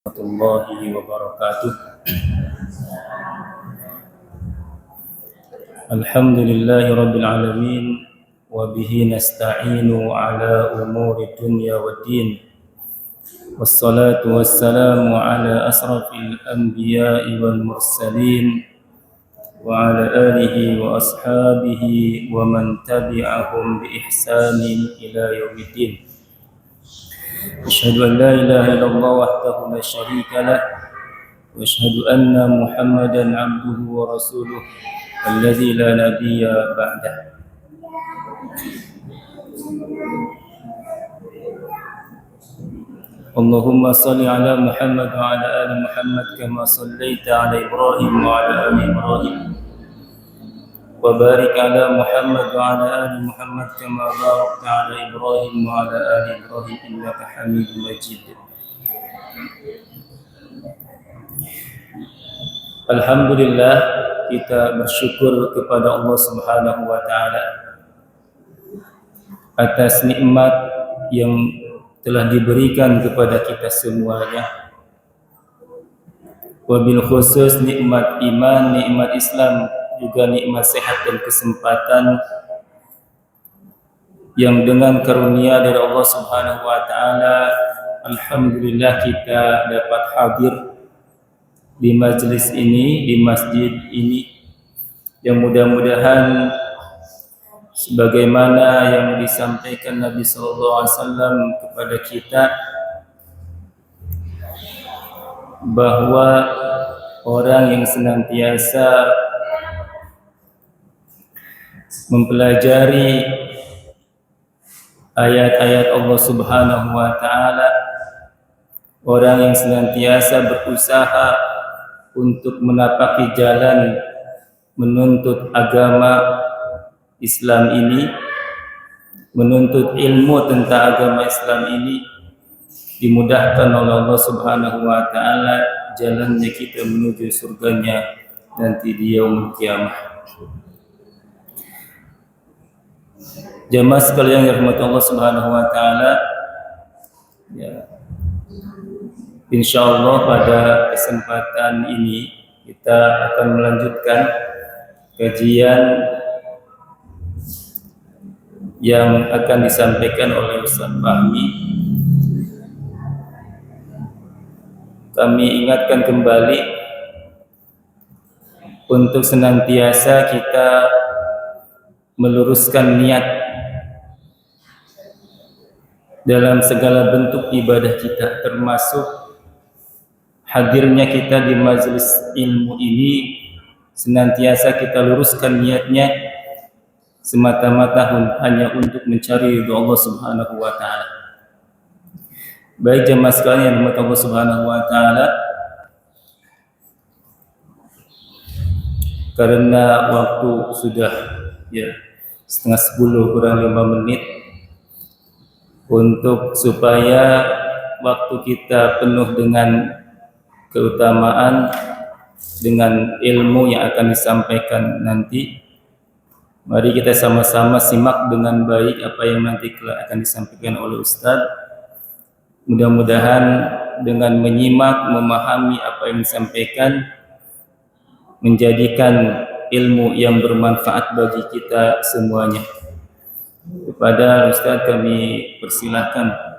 Warahmatullahi wabarakatuh. Alhamdulillahi rabbil alamin wa bihi nasta'inu ala umuri dunya waddin. Wassalatu wassalamu ala asrafil anbiya'i wal mursalin wa ala alihi wa ashabihi wa man tabi'ahum bi ihsanin ila yaumiddin. أشهد أن لا إله إلا الله وحده لا شريك له وأشهد أن محمدا عبده ورسوله الذي لا نبي بعده. اللهم صل على محمد وعلى آل محمد كما صليت على إبراهيم وعلى آل إبراهيم وبارك على محمد وعلى آل محمد كما باركت على إبراهيم وعلى آل إبراهيم إنك حميد مجيد. Alhamdulillah, kita bersyukur kepada Allah Subhanahu wa taala atas nikmat yang telah diberikan kepada kita semuanya. Wabil khusus nikmat iman, nikmat Islam, juga nikmat sehat dan kesempatan yang dengan karunia dari Allah Subhanahu wa taala, alhamdulillah kita dapat hadir di majelis ini, di masjid ini, yang mudah-mudahan sebagaimana yang disampaikan Nabi sallallahu alaihi wasallam kepada kita, bahwa orang yang senantiasa mempelajari ayat-ayat Allah Subhanahu wa taala, orang yang senantiasa berusaha untuk menapaki jalan menuntut agama Islam ini, menuntut ilmu tentang agama Islam ini, dimudahkan oleh Allah Subhanahu wa taala jalannya kita menuju surganya nanti di yaumul qiyamah. Jemaah sekalian yang dirahmati Allah Subhanahu wa taala, ya, insyaallah pada kesempatan ini kita akan melanjutkan kajian yang akan disampaikan oleh Ustaz Fahmi. Kami ingatkan kembali untuk senantiasa kita meluruskan niat dalam segala bentuk ibadah kita, termasuk hadirnya kita di majelis ilmu ini. Senantiasa kita luruskan niatnya semata-mata hanya untuk mencari ridha Allah Subhanahu wa taala. Baik jemaah sekalian yang dirahmati Allah Subhanahu wa taala, karena waktu sudah setengah 10 kurang 5 menit, untuk supaya waktu kita penuh dengan keutamaan, dengan ilmu yang akan disampaikan nanti, mari kita sama-sama simak dengan baik apa yang nanti akan disampaikan oleh Ustaz. Mudah-mudahan dengan menyimak, memahami apa yang disampaikan, menjadikan ilmu yang bermanfaat bagi kita semuanya. Kepada Ustaz kami persilahkan.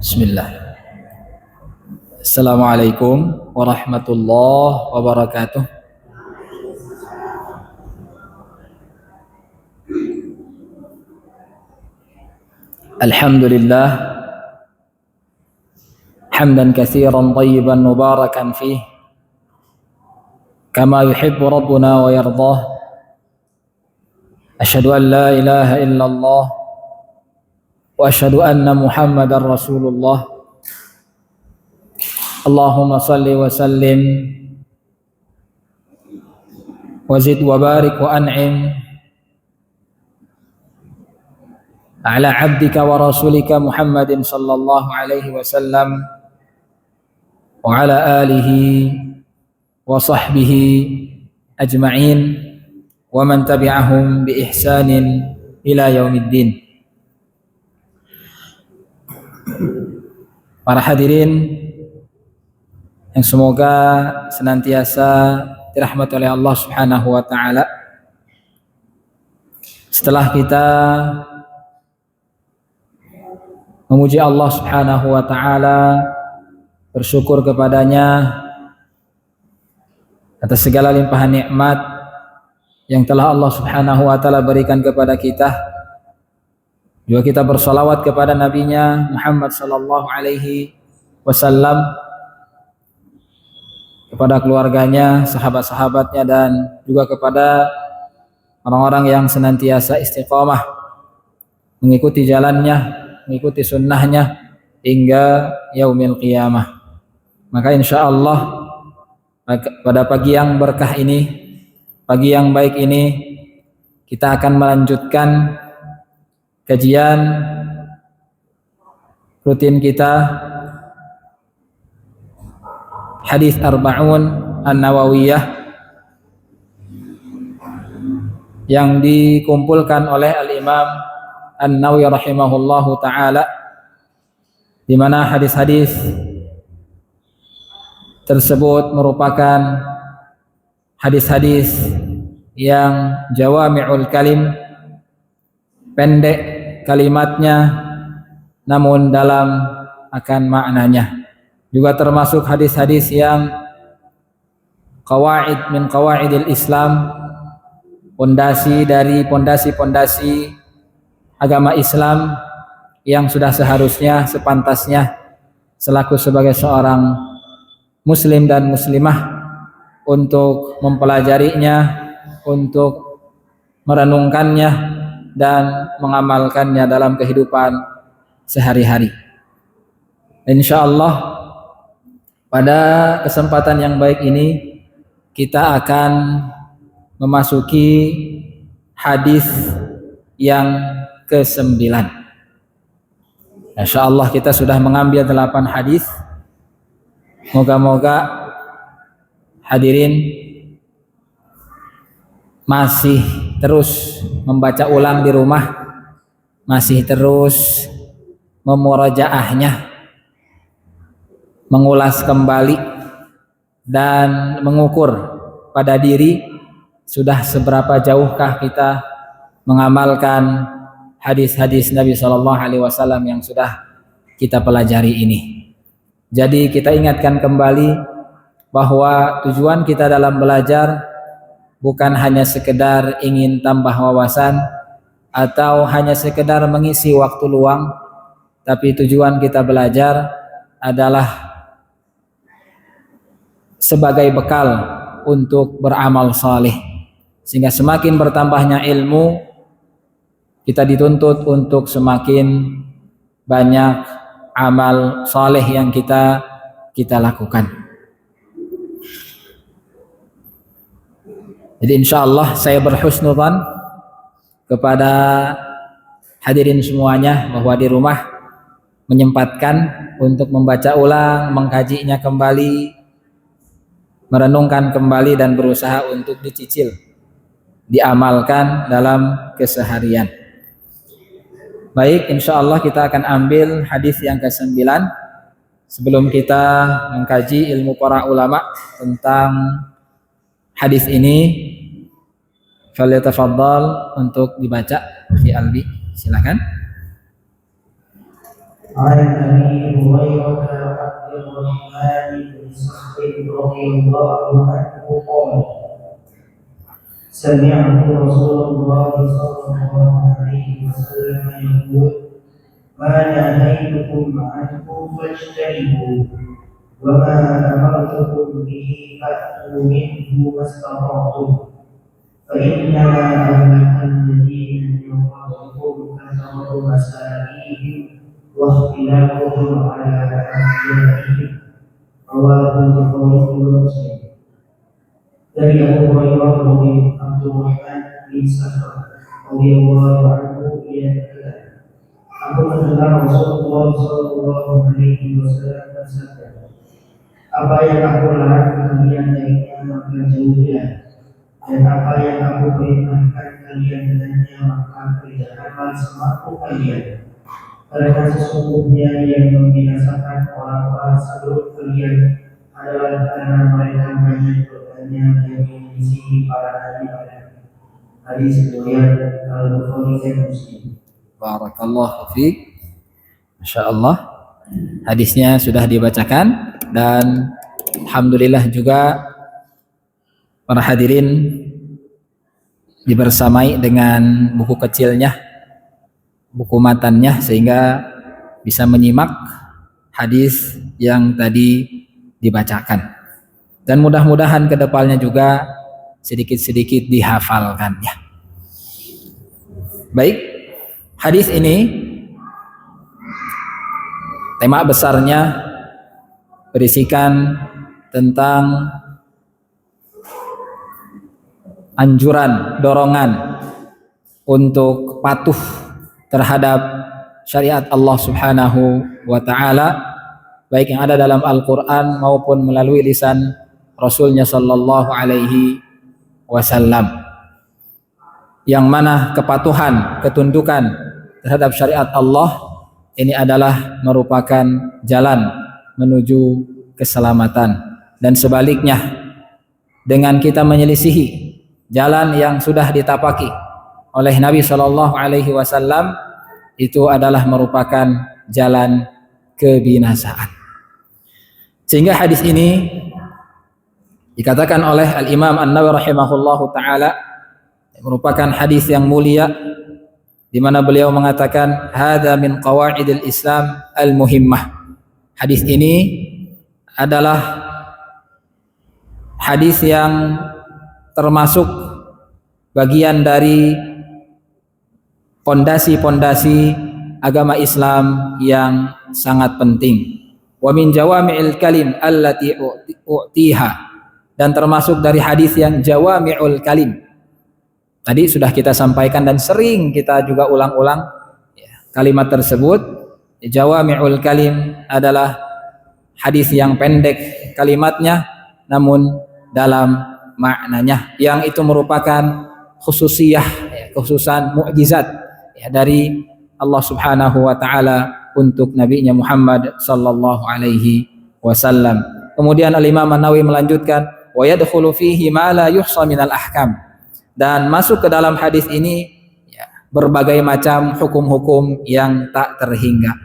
Bismillah. Assalamualaikum warahmatullahi wabarakatuh. Alhamdulillah hamdan katsiran thayyiban mubarakan fih kama yuhibbu rabbuna wa yardah. Asyhadu an la ilaha illallah وأشهد أن محمدا رسول الله. اللهم صل وسلم وزد وبارك وأنعم على عبدك ورسولك محمد صلى الله عليه وسلم وعلى آله وصحبه أجمعين ومن تبعهم بإحسان إلى يوم الدين. Para hadirin yang semoga senantiasa dirahmati oleh Allah Subhanahu wa taala. Setelah kita memuji Allah Subhanahu wa taala, bersyukur kepadanya atas segala limpahan nikmat yang telah Allah Subhanahu wa taala berikan kepada kita. Juga kita bersolawat kepada nabinya Muhammad sallallahu alaihi wasallam, kepada keluarganya, sahabat-sahabatnya, dan juga kepada orang-orang yang senantiasa istiqamah mengikuti jalannya, mengikuti sunnahnya hingga yaumil qiyamah. Maka insya Allah pada pagi yang berkah ini, pagi yang baik ini, kita akan melanjutkan kajian rutin kita hadis Arba'un An-Nawawiyah yang dikumpulkan oleh Al-Imam An-Nawawi rahimahullahu taala, di mana hadis-hadis tersebut merupakan hadis-hadis yang jawami'ul kalim, pendek kalimatnya namun dalam akan maknanya. Juga termasuk hadis-hadis yang qawaid min qawaidil Islam, pondasi dari pondasi-pondasi agama Islam yang sudah seharusnya, sepantasnya selaku sebagai seorang muslim dan muslimah untuk mempelajarinya, untuk merenungkannya dan mengamalkannya dalam kehidupan sehari-hari. Insyaallah pada kesempatan yang baik ini kita akan memasuki hadis yang ke-9. Insyaallah kita sudah mengambil 8 hadis. Moga-moga hadirin masih terus membaca ulang di rumah, masih terus memurajaahnya, mengulas kembali dan mengukur pada diri sudah seberapa jauhkah kita mengamalkan hadis-hadis Nabi Shallallahu Alaihi Wasallam yang sudah kita pelajari ini. Jadi kita ingatkan kembali bahwa tujuan kita dalam belajar bukan hanya sekedar ingin tambah wawasan atau hanya sekedar mengisi waktu luang, tapi tujuan kita belajar adalah sebagai bekal untuk beramal saleh. Sehingga semakin bertambahnya ilmu, kita dituntut untuk semakin banyak amal saleh yang kita lakukan. Jadi insya Allah saya berhusnudzan kepada hadirin semuanya bahwa di rumah menyempatkan untuk membaca ulang, mengkajinya kembali, merenungkan kembali dan berusaha untuk dicicil, diamalkan dalam keseharian. Baik, insya Allah kita akan ambil hadis yang ke-9. Sebelum kita mengkaji ilmu para ulama tentang hadis ini, falyatafaddal untuk dibaca fi Albi, silakan. عن أبي هريرة عبد الرحمن بن صخر رضي الله عنه قال سمعت رسول الله صلى الله عليه وسلم يقول ما نهيتكم عنه فاجتنبوا وما أمرتكم به فأتوا منه ما استطعتم فإنما أهلك الذين من قبلكم كثرة وكثرة مسائلهم واختلافهم على أنبيائهم رواه البخاري ومسلم. dari Abu Hurairah dari Abdurrahman bin Sakhr radhiyallahu anhu ia berkata, aku mendengar Rasulullah sallallahu alaihi wasallam bersabda, apa yang aku larang kalian darinya maka jauhilah, dan apa yang aku perintahkan kalian dengannya maka kerjakanlah semampu kalian, karena sesungguhnya yang membinasakan orang-orang sebelum kalian adalah karena mereka banyak bertanya dan menyisihi para nabi pada hadis riwayat Al-Bukhari dan Muslim. Barakallahu fiik. Masya Allah, hadisnya sudah dibacakan dan alhamdulillah juga para hadirin dibersamai dengan buku kecilnya, buku matannya, sehingga bisa menyimak hadis yang tadi dibacakan, dan mudah-mudahan kedepannya juga sedikit-sedikit dihafalkannya. Baik, hadis ini tema besarnya berisikan tentang anjuran, dorongan untuk patuh terhadap syariat Allah Subhanahu wa ta'ala, baik yang ada dalam Al-Quran maupun melalui lisan Rasulnya Sallallahu Alaihi Wasallam, yang mana kepatuhan, ketundukan terhadap syariat Allah ini adalah merupakan jalan menuju keselamatan, dan sebaliknya dengan kita menyelisihi jalan yang sudah ditapaki oleh Nabi Sallallahu Alaihi Wasallam itu adalah merupakan jalan kebinasaan. Sehingga hadis ini dikatakan oleh Al-Imam An-Nawawi rahimahullahu taala merupakan hadis yang mulia, di mana beliau mengatakan hadza min qawaidil Islam al-muhimmah. Hadis ini adalah hadis yang termasuk bagian dari pondasi-pondasi agama Islam yang sangat penting. Wa min jawami'il kalim allati u'tiha, dan termasuk dari hadis yang jawami'ul kalim. Tadi sudah kita sampaikan dan sering kita juga ulang-ulang kalimat tersebut. Jawami'ul kalim adalah hadis yang pendek kalimatnya namun dalam maknanya, yang itu merupakan khususiyah, khususan mukjizat dari Allah Subhanahu wa taala untuk Nabi-Nya Muhammad sallallahu alaihi wasallam. Kemudian Al-Imam An-Nawawi melanjutkan, wa yadkhulu fihi ma la yuhsa minal ahkam, dan masuk ke dalam hadis ini berbagai macam hukum-hukum yang tak terhingga.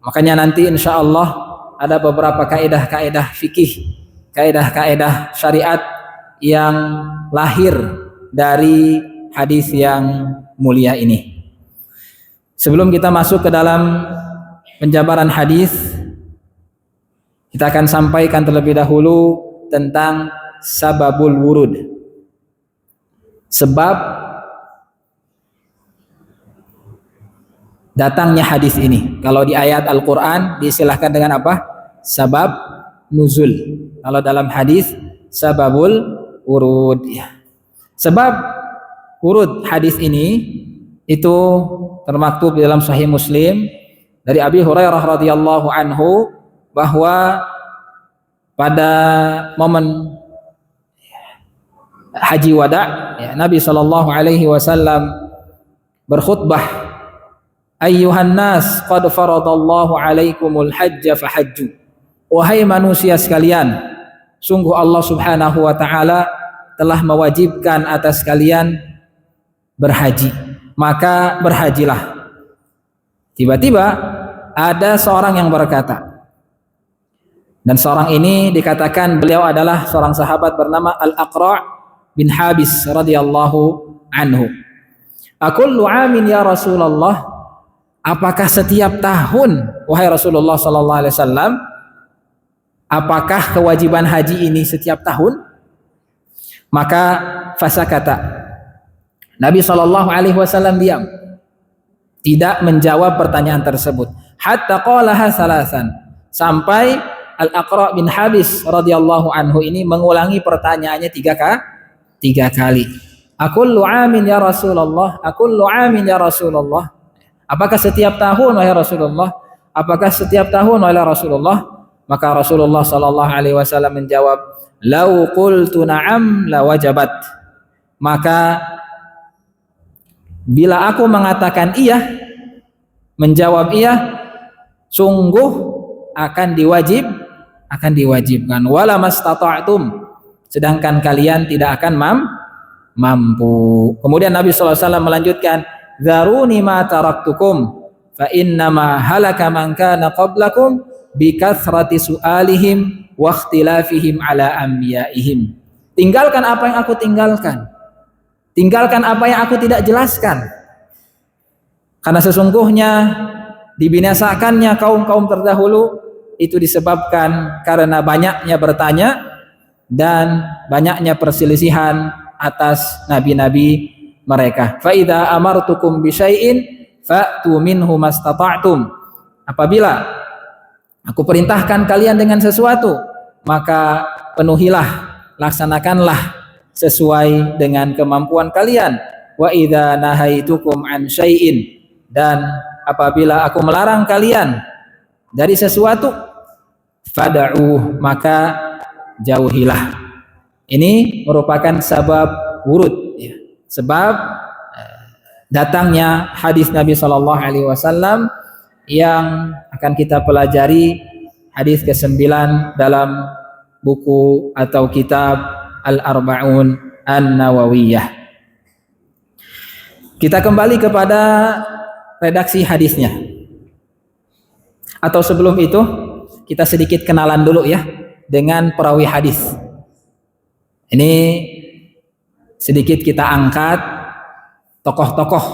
Makanya nanti insyaallah ada beberapa kaidah-kaidah fikih, kaidah-kaidah syariat yang lahir dari hadis yang mulia ini. Sebelum kita masuk ke dalam penjabaran hadis, kita akan sampaikan terlebih dahulu tentang sababul wurud. Sebab datangnya hadis ini. Kalau di ayat Al-Quran diistilahkan dengan apa? Sabab nuzul. Kalau dalam hadis sababul wurud. Sebab wurud hadis ini itu termaktub di dalam Sahih Muslim dari Abi Hurairah radhiyallahu anhu, bahwa pada momen haji wada Nabi sallallahu alaihi wasallam berkhutbah, ayyuhan nas qad faradallahu alaikumul hajja fahajju, wahai manusia sekalian, sungguh Allah Subhanahu wa taala telah mewajibkan atas kalian berhaji, maka berhajilah. Tiba-tiba ada seorang yang berkata, dan seorang ini dikatakan beliau adalah seorang sahabat bernama Al-Aqra' bin Habis radhiyallahu anhu. Aqullu amin ya Rasulullah, apakah setiap tahun wahai Rasulullah sallallahu alaihi wasallam? Apakah kewajiban haji ini setiap tahun? Maka fasakata, Nabi sallallahu alaihi wasallam diam, tidak menjawab pertanyaan tersebut. Hatta qalaha salasan, sampai Al-Aqra bin Habis radhiyallahu anhu ini mengulangi pertanyaannya tiga kali. Akullu amin ya Rasulullah, akullu amin ya Rasulullah. Apakah setiap tahun wahai Rasulullah? Apakah setiap tahun wahai Rasulullah? Maka Rasulullah sallallahu alaihi wasallam menjawab, "Lau qultu na'am la wajabat." Maka bila aku mengatakan iya, menjawab iya, sungguh akan diwajibkan. Wala mastata'tum, sedangkan kalian tidak akan mampu. Kemudian Nabi sallallahu alaihi wasallam melanjutkan, "Dzaruni ma taraktukum fa innama halaka man kana qablakum bi kathrati su'alihim wa ikhtilafihim ala anbiya'ihim." Tinggalkan apa yang aku tinggalkan. Tinggalkan apa yang aku tidak jelaskan. Karena sesungguhnya dibinasakannya kaum-kaum terdahulu itu disebabkan karena banyaknya bertanya dan banyaknya perselisihan atas nabi-nabi mereka. Fa idza amartukum bi syai'in fa'tu minhu mastata'tum. Apabila aku perintahkan kalian dengan sesuatu, maka penuhilah, laksanakanlah sesuai dengan kemampuan kalian. Wa idza nahaitukum an syai'in, dan apabila aku melarang kalian dari sesuatu, fad'u, maka jauhilah. Ini merupakan sebab wurud, ya. Sebab datangnya hadis Nabi sallallahu alaihi wasallam yang akan kita pelajari, hadis ke-9 dalam buku atau kitab Al-Arba'un An-Nawawiyah. Kita kembali kepada redaksi hadisnya. Atau sebelum itu, kita sedikit kenalan dulu ya dengan perawi hadis. Ini sedikit kita angkat tokoh-tokoh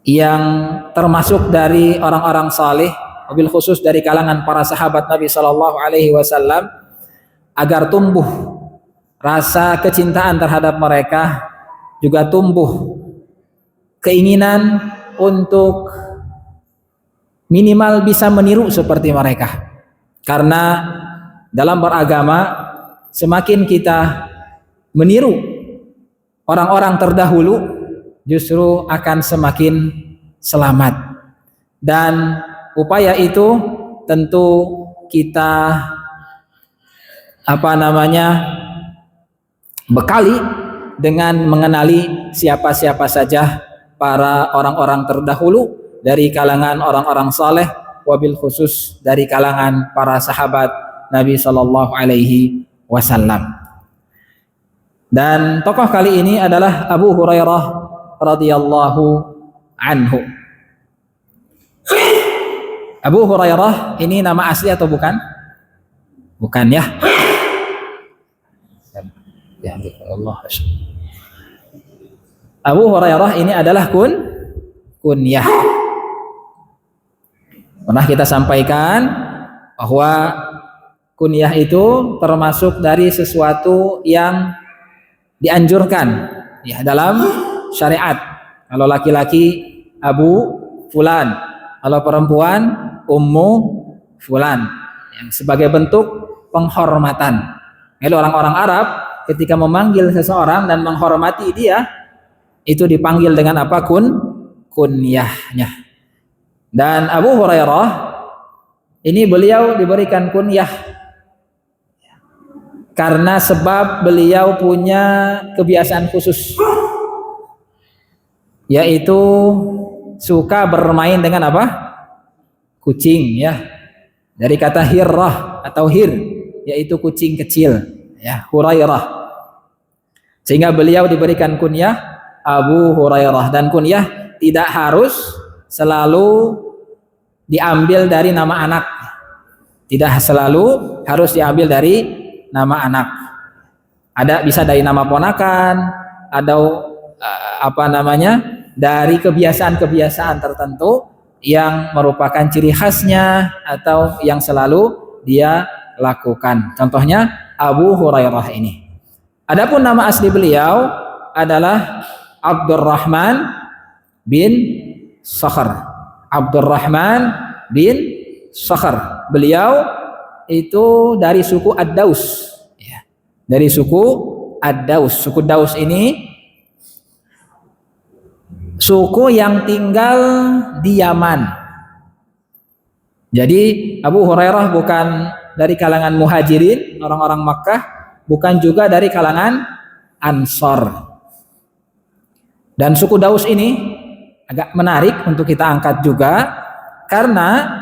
yang termasuk dari orang-orang saleh, wabil khusus dari kalangan para sahabat Nabi sallallahu alaihi wasallam, agar tumbuh rasa kecintaan terhadap mereka, juga tumbuh keinginan untuk minimal bisa meniru seperti mereka. Karena dalam beragama, semakin kita meniru orang-orang terdahulu, justru akan semakin selamat. Dan upaya itu tentu kita bekali dengan mengenali siapa-siapa saja para orang-orang terdahulu dari kalangan orang-orang saleh, wabil khusus dari kalangan para sahabat Nabi sallallahu alaihi wasallam. Dan tokoh kali ini adalah Abu Hurairah radhiyallahu anhu. Abu Hurairah ini nama asli atau bukan? Bukan ya. Ya Allah. Abu Hurairah ini adalah kunyah. Pernah kita sampaikan bahwa kunyah itu termasuk dari sesuatu yang dianjurkan ya dalam syariat. Kalau laki-laki Abu Fulan, kalau perempuan Ummu Fulan, yang sebagai bentuk penghormatan. Jadi orang-orang Arab ketika memanggil seseorang dan menghormati dia, itu dipanggil dengan apa? Kunyahnya. Dan Abu Hurairah ini beliau diberikan kunyah karena sebab beliau punya kebiasaan khusus, yaitu suka bermain dengan apa? Kucing ya. Dari kata hirrah atau hir, yaitu kucing kecil ya, Hurairah. Sehingga beliau diberikan kunyah Abu Hurairah, dan kunyah tidak harus selalu diambil dari nama anak. Tidak selalu harus diambil dari nama anak. Ada bisa dari nama ponakan, ada dari kebiasaan-kebiasaan tertentu yang merupakan ciri khasnya atau yang selalu dia lakukan. Contohnya Abu Hurairah ini. Adapun nama asli beliau adalah Abdurrahman bin Sakhr. Abdurrahman bin Sakhr. Beliau itu dari suku Ad-Daus, ya. Dari suku Ad-Daus. Suku Daus ini suku yang tinggal di Yaman. Jadi Abu Hurairah bukan dari kalangan Muhajirin, orang-orang Makkah, bukan juga dari kalangan Ansor. Dan suku Daus ini agak menarik untuk kita angkat juga, karena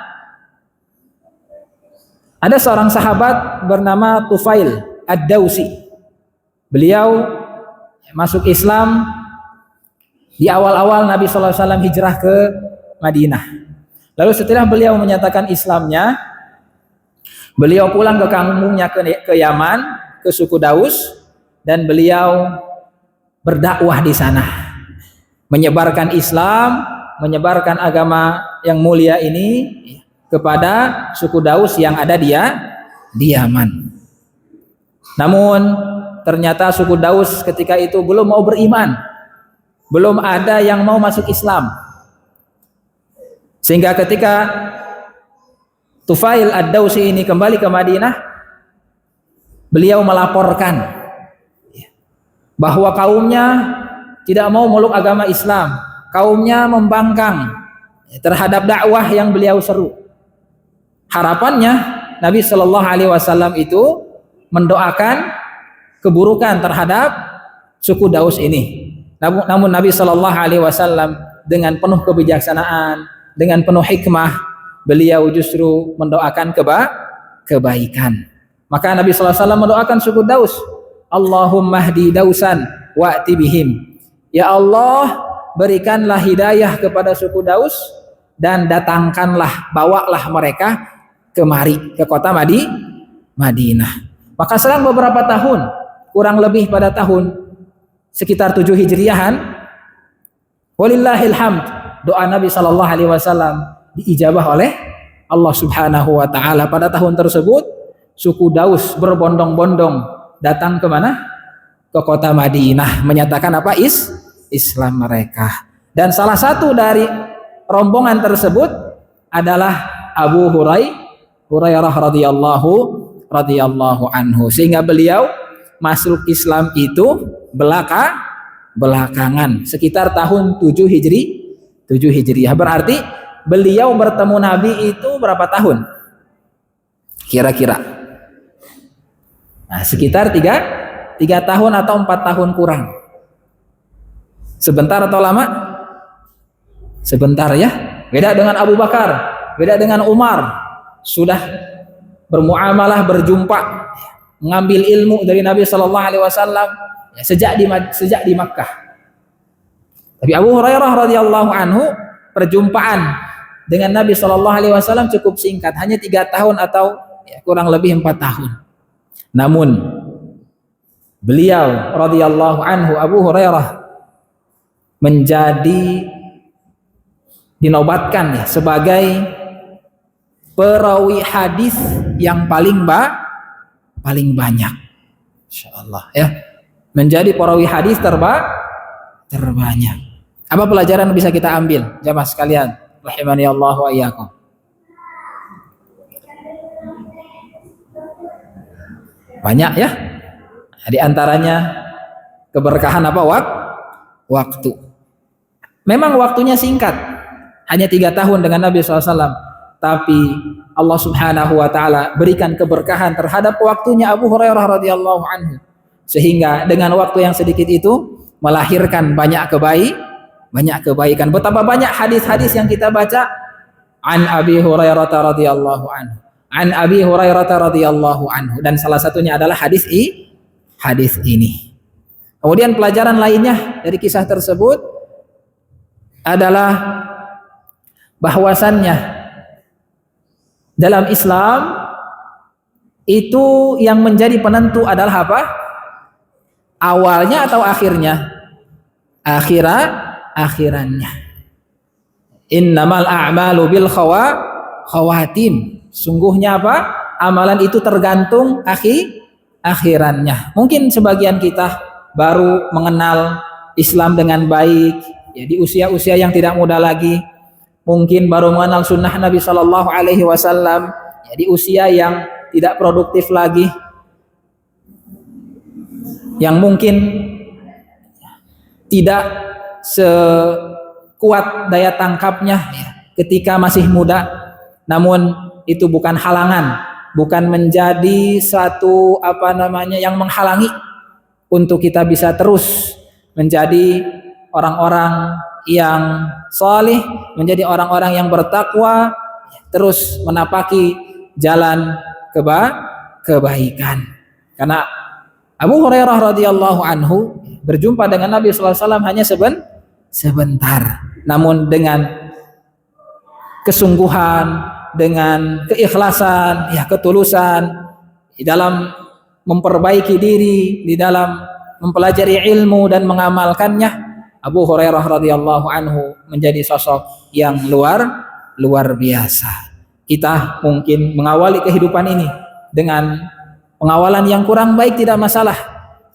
ada seorang sahabat bernama Tufail Ad-Dausi. Beliau masuk Islam di awal-awal Nabi SAW hijrah ke Madinah. Lalu setelah beliau menyatakan Islamnya, beliau pulang ke kampungnya ke Yaman, ke suku Daus, dan beliau berdakwah di sana, menyebarkan Islam, menyebarkan agama yang mulia ini kepada suku Daus yang ada di Yaman. Namun ternyata suku Daus ketika itu belum mau beriman, belum ada yang mau masuk Islam. Sehingga ketika Tufail Ad-Dausi ini kembali ke Madinah, beliau melaporkan bahwa kaumnya tidak mau meluk agama Islam, kaumnya membangkang terhadap dakwah yang beliau seru. Harapannya Nabi Shallallahu Alaihi Wasallam itu mendoakan keburukan terhadap suku Daus ini. Namun Nabi Shallallahu Alaihi Wasallam dengan penuh kebijaksanaan, dengan penuh hikmah, beliau justru mendoakan kebaikan. Maka Nabi Shallallahu Alaihi Wasallam mendoakan suku Daus, Allahumma hdi Dausan wa'ti bihim. Ya Allah, berikanlah hidayah kepada suku Daus dan datangkanlah, bawalah mereka kemari ke kota Madinah. Maka selang beberapa tahun, kurang lebih pada tahun sekitar 7 Hijriahan, walillahil hamd, doa Nabi Shallallahu Alaihi Wasallam diijabah oleh Allah Subhanahu Wa Taala. Pada tahun tersebut suku Daus berbondong-bondong datang ke mana? Ke kota Madinah, menyatakan apa? Islam mereka. Dan salah satu dari rombongan tersebut adalah Abu Hurairah radhiyallahu anhu. Sehingga beliau masuk Islam itu belakangan, sekitar tahun 7 Hijriah. Berarti beliau bertemu Nabi itu berapa tahun? Kira-kira. Nah, sekitar 3 tahun atau 4 tahun kurang. Sebentar atau lama? Sebentar ya. Beda dengan Abu Bakar, beda dengan Umar. Sudah bermuamalah, berjumpa, mengambil ilmu dari Nabi Shallallahu Alaihi Wasallam sejak di Makkah. Tapi Abu Hurairah radhiyallahu anhu, perjumpaan dengan Nabi Shallallahu Alaihi Wasallam cukup singkat, hanya 3 tahun atau kurang lebih 4 tahun. Namun beliau radhiyallahu anhu, Abu Hurairah, menjadi dinobatkan sebagai perawi hadis yang paling banyak, insyaallah ya, menjadi perawi hadis terbanyak. Apa pelajaran yang bisa kita ambil, jamaah sekalian, rahimani Allah wa iyyakum? Banyak ya. Di antaranya keberkahan apa? Waktu. Memang waktunya singkat, hanya 3 tahun dengan Nabi SAW, tapi Allah Subhanahu Wa Taala berikan keberkahan terhadap waktunya Abu Hurairah radhiyallahu anhu, sehingga dengan waktu yang sedikit itu melahirkan banyak kebaikan. Betapa banyak hadis-hadis yang kita baca, an Abi Hurairah radhiyallahu anhu, an Abi Hurairah radhiyallahu anhu, dan salah satunya adalah hadis ini. Kemudian pelajaran lainnya dari kisah tersebut adalah bahwasannya dalam Islam itu yang menjadi penentu adalah apa? Awalnya atau akhirnya? Akhirannya. Innamal a'malu bil khawatim. Sungguhnya apa? Amalan itu tergantung akhirannya. Mungkin sebagian kita baru mengenal Islam dengan baik, ya di usia-usia yang tidak muda lagi, mungkin baru mengenal sunnah Nabi Shallallahu Alaihi Wasallam, ya di usia yang tidak produktif lagi, yang mungkin tidak sekuat daya tangkapnya ya, ketika masih muda. Namun itu bukan halangan, bukan menjadi satu yang menghalangi untuk kita bisa terus menjadi orang-orang yang salih, menjadi orang-orang yang bertakwa, terus menapaki jalan kebaikan. Karena Abu Hurairah radhiyallahu anhu berjumpa dengan Nabi sallallahu alaihi wasallam hanya sebentar, namun dengan kesungguhan, dengan keikhlasan, ya ketulusan di dalam memperbaiki diri, di dalam mempelajari ilmu dan mengamalkannya, Abu Hurairah radhiyallahu anhu menjadi sosok yang luar biasa. Kita mungkin mengawali kehidupan ini dengan pengawalan yang kurang baik tidak masalah,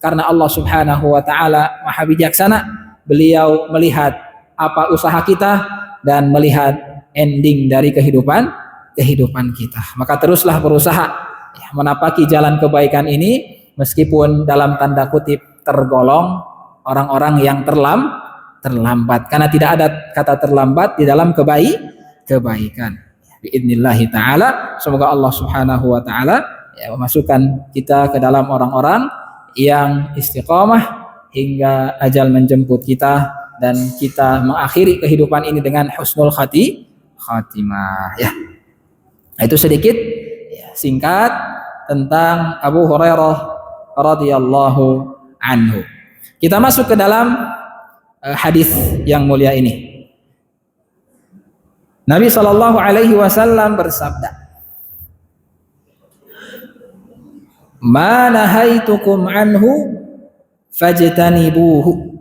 karena Allah Subhanahu wa taala Maha bijaksana. Beliau melihat apa usaha kita dan melihat ending dari kehidupan kita. Maka teruslah berusaha ya, menapaki jalan kebaikan ini, meskipun dalam tanda kutip tergolong orang-orang yang terlambat, karena tidak ada kata terlambat di dalam kebaikan. Biidnillahi ta'ala, semoga Allah Subhanahu wa ta'ala ya, memasukkan kita ke dalam orang-orang yang istiqamah hingga ajal menjemput kita, dan kita mengakhiri kehidupan ini dengan husnul khatimah ya. Itu sedikit ya, singkat tentang Abu Hurairah radhiyallahu anhu. Kita masuk ke dalam hadis yang mulia ini. Nabi sallallahu alaihi wasallam bersabda, "Ma nahaitukum anhu fajtanibuhu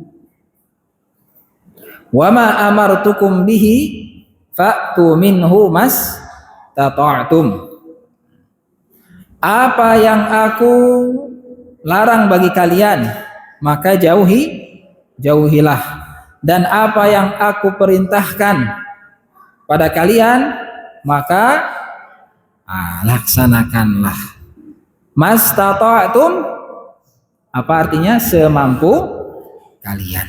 wa ma amartukum bihi fa'tu minhu mastata'tum." Apa yang aku larang bagi kalian, maka jauhilah, dan apa yang aku perintahkan pada kalian, maka laksanakanlah. Mastata'tum, apa artinya? Semampu kalian.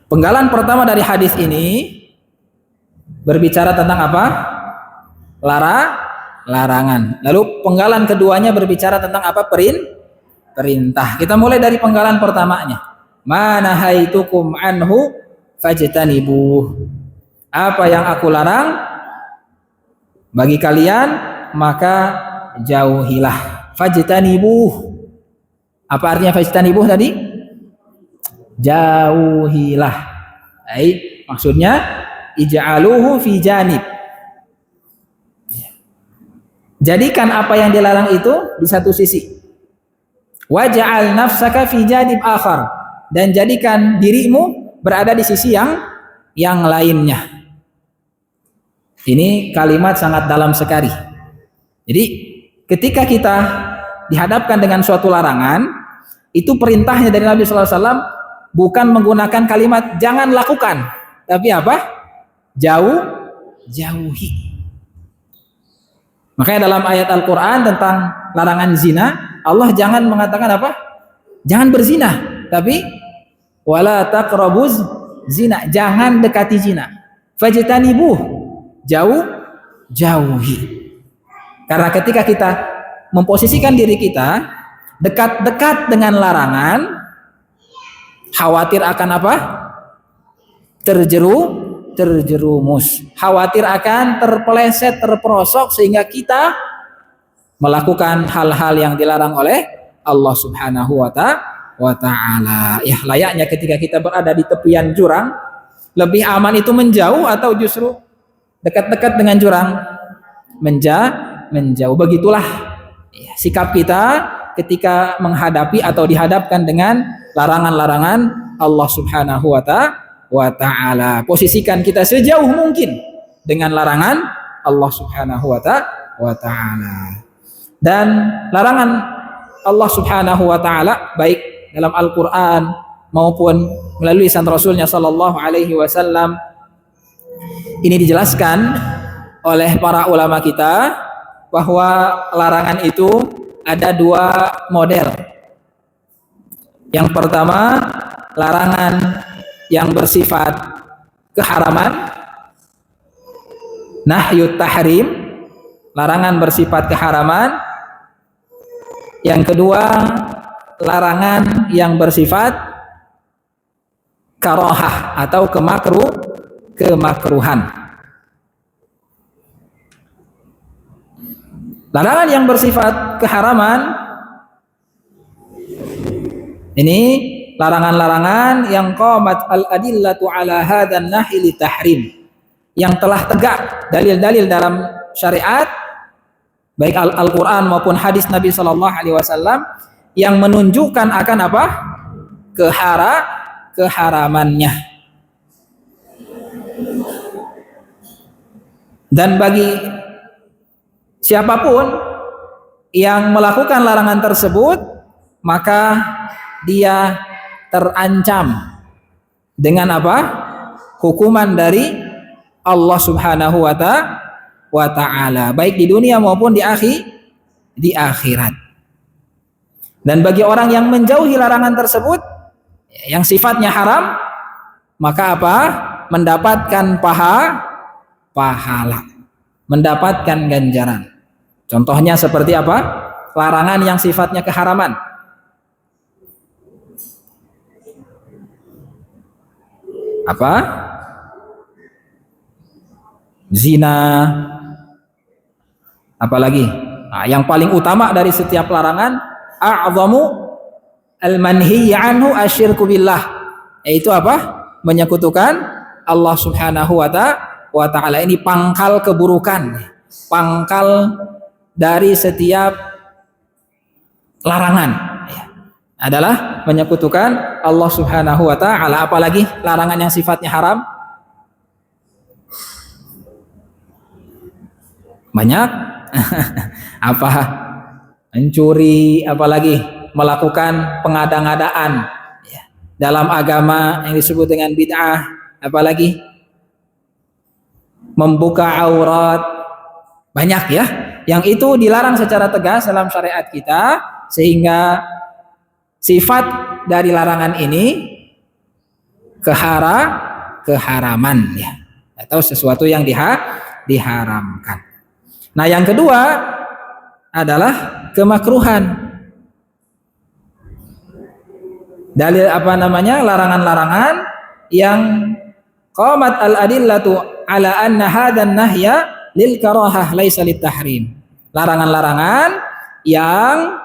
Penggalan pertama dari hadis ini berbicara tentang apa? Larangan. Lalu penggalan keduanya berbicara tentang apa? Perintah. Kita mulai dari penggalan pertamanya. Ma nahaitukum anhu fajtanibuh. Apa yang aku larang bagi kalian, maka jauhilah. Fajtanibuh. Apa artinya fajtanibuh tadi? Jauhilah. Maksudnya ij'aluhu fi janib. Jadikan apa yang dilarang itu di satu sisi. Waj'al nafsaka fi janib akhar, dan jadikan dirimu berada di sisi yang lainnya. Ini kalimat sangat dalam sekali. Jadi ketika kita dihadapkan dengan suatu larangan, itu perintahnya dari Nabi sallallahu alaihi wasallam bukan menggunakan kalimat jangan lakukan, tapi apa? Jauhi. Makanya dalam ayat Al-Qur'an tentang larangan zina, Allah jangan mengatakan apa? Jangan berzina, tapi wala taqrabuz zina, jangan dekati zina. Fajtanibuh, jauhi. Karena ketika kita memposisikan diri kita dekat-dekat dengan larangan, khawatir akan apa? Terjerumus. Khawatir akan terpeleset, terperosok, sehingga kita melakukan hal-hal yang dilarang oleh Allah Subhanahu wa ta'ala. Ya, layaknya ketika kita berada di tepian jurang, lebih aman itu menjauh atau justru dekat-dekat dengan jurang? Menjauh. Begitulah ya, sikap kita ketika menghadapi atau dihadapkan dengan larangan-larangan Allah Subhanahu wa ta'ala. Posisikan kita sejauh mungkin dengan larangan Allah Subhanahu wa ta'ala. Dan larangan Allah Subhanahu wa ta'ala baik dalam Al-Qur'an maupun melalui lisan Rasulnya Sallallahu Alaihi Wasallam. Ini dijelaskan oleh para ulama kita bahwa larangan itu ada dua model. Yang pertama, larangan yang bersifat keharaman, nahyut tahrim, larangan bersifat keharaman. Yang kedua, larangan yang bersifat karahah atau kemakruhan. Larangan yang bersifat keharaman ini larangan-larangan yang qamat al-adillatu ala hadzan nahi li tahrim, yang telah tegak dalil-dalil dalam syariat baik Al-Qur'an maupun hadis Nabi sallallahu alaihi wasallam yang menunjukkan akan apa? Keharamannya. Dan bagi siapapun yang melakukan larangan tersebut, maka dia terancam dengan apa? Hukuman dari Allah Subhanahu wa ta'ala, baik di dunia maupun di akhirat. Dan bagi orang yang menjauhi larangan tersebut yang sifatnya haram, maka apa? Mendapatkan pahala, mendapatkan ganjaran. Contohnya seperti apa? Larangan yang sifatnya keharaman. Apa? Zina. Apalagi? Nah, yang paling utama dari setiap larangan, a'zamu al-manhi anhu asyirku billah, yaitu apa? Menyekutukan Allah Subhanahu wa ta'ala. Ini pangkal keburukan, pangkal dari setiap larangan adalah menyekutukan Allah Subhanahu wa ta'ala. Apalagi larangan yang sifatnya haram? Banyak. Apa? Mencuri, apalagi melakukan pengada-ngadaan dalam agama yang disebut dengan bid'ah, apalagi membuka aurat. Banyak ya, yang itu dilarang secara tegas dalam syariat kita, sehingga sifat dari larangan ini keharaman ya, atau sesuatu yang diharamkan. Nah, yang kedua adalah kemakruhan. Dalil apa namanya? Larangan-larangan yang qamat al-adillatu ala anna hadzan nahya lil karahah laisa lit tahrim. Larangan-larangan yang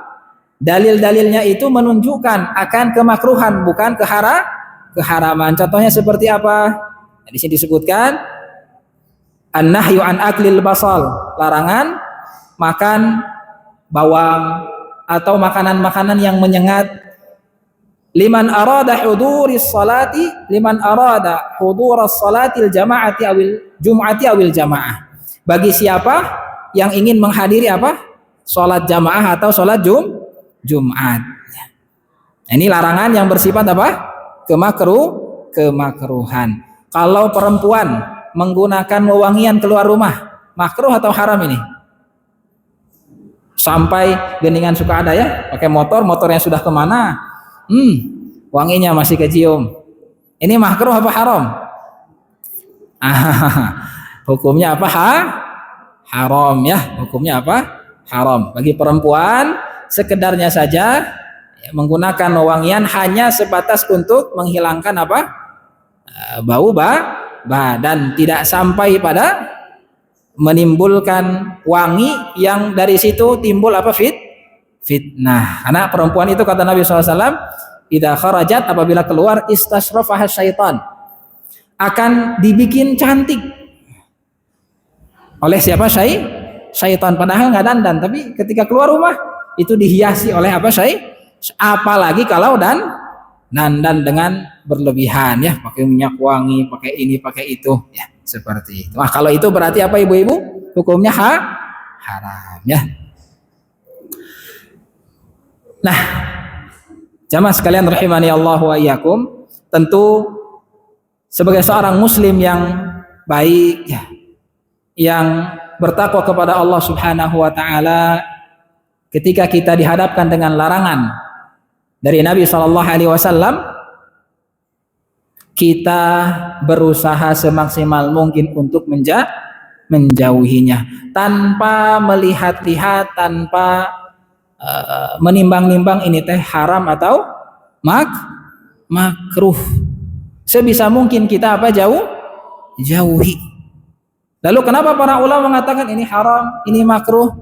dalil-dalilnya itu menunjukkan akan kemakruhan, bukan keharaman. Contohnya seperti apa? Di sini disebutkan an-nahyu an aklil basal, larangan makan bawang atau makanan-makanan yang menyengat. Liman arada huduris salati, liman arada huduras salatil jama'ati awil jum'ati awil jama'ah. Bagi siapa yang ingin menghadiri apa? Salat jamaah atau salat Jumat. Ini larangan yang bersifat apa? Kemakruhan. Kalau perempuan menggunakan wewangian keluar rumah, makruh atau haram ini? Sampai geningan suka ada ya, pakai motornya sudah kemana, wanginya masih kecium. Ini makruh apa haram? Hukumnya apa? Haram ya, hukumnya apa? Haram. Bagi perempuan sekedarnya saja menggunakan wewangian hanya sebatas untuk menghilangkan apa? Bau badan, tidak sampai pada menimbulkan wangi yang dari situ timbul apa? Fitnah. Karena perempuan itu kata Nabi SAW, idza kharajat, apabila keluar, istasrafaha syaitan, akan dibikin cantik oleh siapa? Syaitan. Padahal nggak dandan, tapi ketika keluar rumah itu dihiasi oleh apa? Apalagi kalau dandan dengan berlebihan ya, pakai minyak wangi, pakai ini, pakai itu ya, seperti itu. Nah, kalau itu berarti apa ibu-ibu? Hukumnya haram ya. Nah, Jamaah sekalian rahimani Allah wa iyyakum, tentu sebagai seorang muslim yang baik ya, yang bertakwa kepada Allah Subhanahu wa taala, ketika kita dihadapkan dengan larangan dari Nabi sallallahu alaihi wasallam, kita berusaha semaksimal mungkin untuk menjauhinya tanpa melihat-lihat, tanpa menimbang-nimbang ini teh haram atau makruh. Sebisa mungkin kita jauhi. Lalu kenapa para ulama mengatakan ini haram, ini makruh?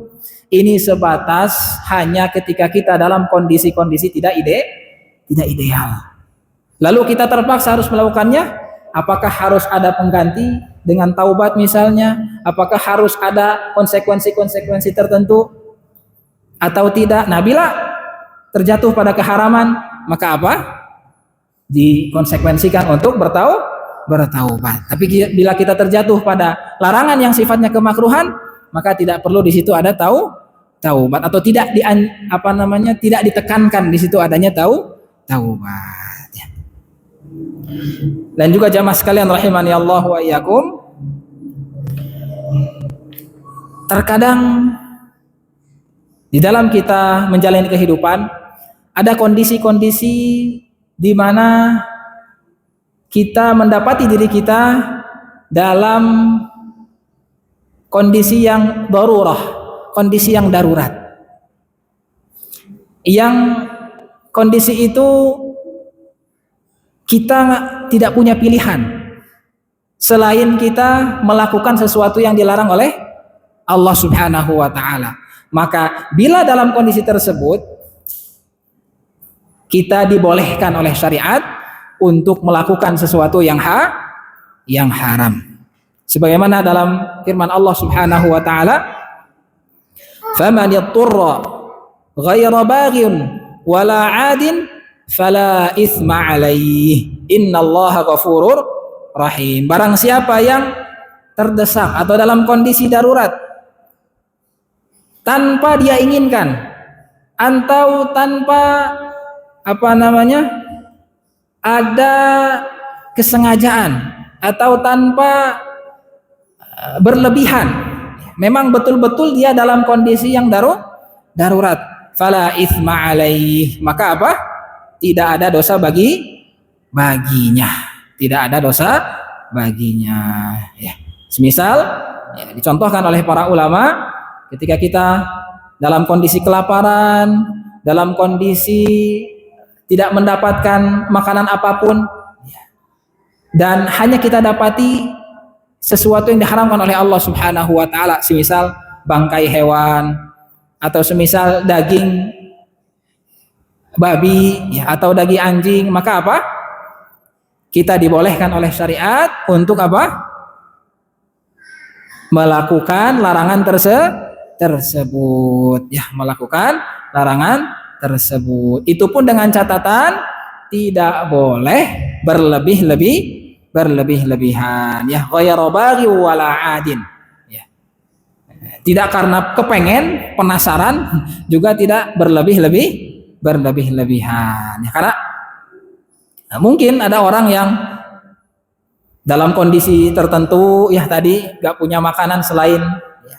Ini sebatas hanya ketika kita dalam kondisi-kondisi tidak ideal. Lalu kita terpaksa harus melakukannya. Apakah harus ada pengganti dengan taubat misalnya? Apakah harus ada konsekuensi-konsekuensi tertentu atau tidak? Nah, bila terjatuh pada keharaman, maka apa? Dikonsekuensikan untuk bertaubat. Tapi bila kita terjatuh pada larangan yang sifatnya kemakruhan, maka tidak perlu di situ ada taubat, atau tidak tidak ditekankan di situ adanya taubat ya. Dan juga jamaah sekalian rahimani Allah wa iyyakum, terkadang di dalam kita menjalani kehidupan ada kondisi-kondisi di mana kita mendapati diri kita dalam kondisi yang darurah, kondisi yang darurat. Yang kondisi itu kita tidak punya pilihan selain kita melakukan sesuatu yang dilarang oleh Allah Subhanahu wa taala. Maka bila dalam kondisi tersebut kita dibolehkan oleh syariat untuk melakukan sesuatu yang haram. Sebagaimana dalam firman Allah Subhanahu wa taala, "Faman yattara ghaira baghin wala 'adin fala itsma 'alaihi innallaha ghafurur rahim." Barang siapa yang terdesak atau dalam kondisi darurat tanpa dia inginkan atau tanpa ada kesengajaan atau tanpa berlebihan, memang betul-betul dia dalam kondisi yang darurat, fala itsma alaih, maka apa? Tidak ada dosa baginya, tidak ada dosa baginya ya. Semisal ya, dicontohkan oleh para ulama, ketika kita dalam kondisi kelaparan, dalam kondisi tidak mendapatkan makanan apapun dan hanya kita dapati sesuatu yang diharamkan oleh Allah Subhanahu wa taala, semisal bangkai hewan atau semisal daging babi ya, atau daging anjing, maka apa? Kita dibolehkan oleh syariat untuk apa? Melakukan larangan tersebut ya, melakukan larangan tersebut. Itu pun dengan catatan tidak boleh berlebih-lebihan ya, ghairu baghi wala adin ya. Tidak karena kepengen, penasaran, juga tidak berlebih-lebihan ya, karena mungkin ada orang yang dalam kondisi tertentu ya tadi gak punya makanan selain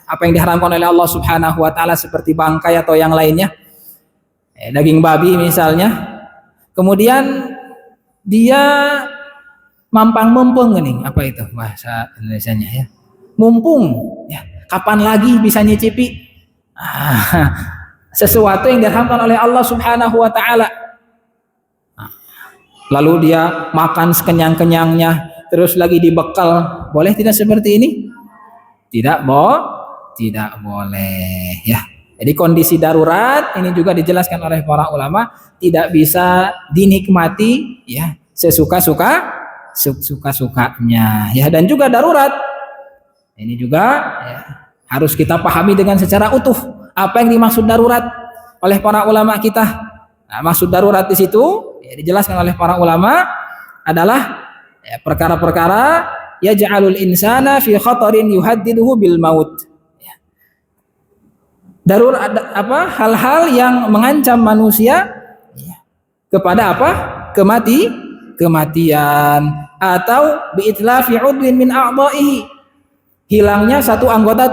apa yang diharamkan oleh Allah Subhanahu wa taala seperti bangkai atau yang lainnya, daging babi misalnya. Kemudian dia mampang-mumpung nih, apa itu bahasa Indonesianya ya? Mumpung ya. Kapan lagi bisa nyicipi sesuatu yang diharamkan oleh Allah Subhanahu wa taala. Lalu dia makan sekenyang-kenyangnya, terus lagi dibekal. Boleh tidak seperti ini? Tidak boleh ya. Jadi kondisi darurat ini juga dijelaskan oleh para ulama tidak bisa dinikmati ya sukanya ya. Dan juga darurat ini juga ya, harus kita pahami dengan secara utuh apa yang dimaksud darurat oleh para ulama kita. Nah, maksud darurat di situ ya, dijelaskan oleh para ulama adalah ya, perkara-perkara yaj'alul insana fi khatarin yuhaddiduhu bil maut. Darurat hal-hal yang mengancam manusia kepada apa? Kematian, atau biitlafi udwin min a'dha'ihi, hilangnya satu anggota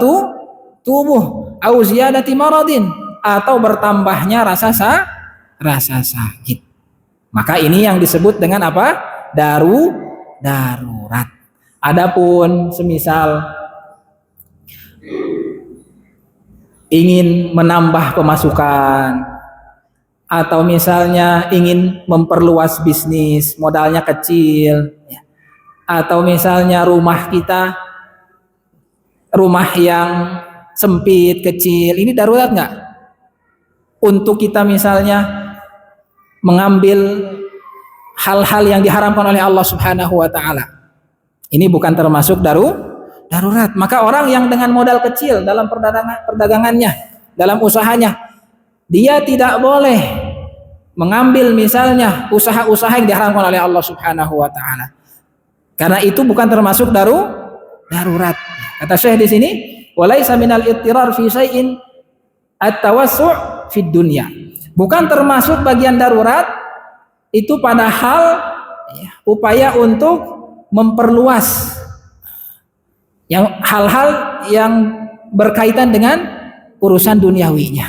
tubuh, au ziyadati maradin, atau bertambahnya rasa sakit. Maka ini yang disebut dengan apa? Darurat. Adapun semisal ingin menambah pemasukan, atau misalnya ingin memperluas bisnis, modalnya kecil, atau misalnya rumah kita rumah yang sempit, kecil, ini darurat nggak? Untuk kita misalnya mengambil hal-hal yang diharamkan oleh Allah Subhanahu wa taala. Ini bukan termasuk darurat. Maka orang yang dengan modal kecil dalam perdagangannya, dalam usahanya, dia tidak boleh mengambil misalnya usaha-usaha yang diharamkan oleh Allah Subhanahu wa taala. Karena itu bukan termasuk darurat. Kata Syekh di sini, walaisa minal ittirar fi syai'in at-tawassu' fid dunya. Bukan termasuk bagian darurat itu pada hal upaya untuk memperluas hal-hal yang berkaitan dengan urusan duniawinya.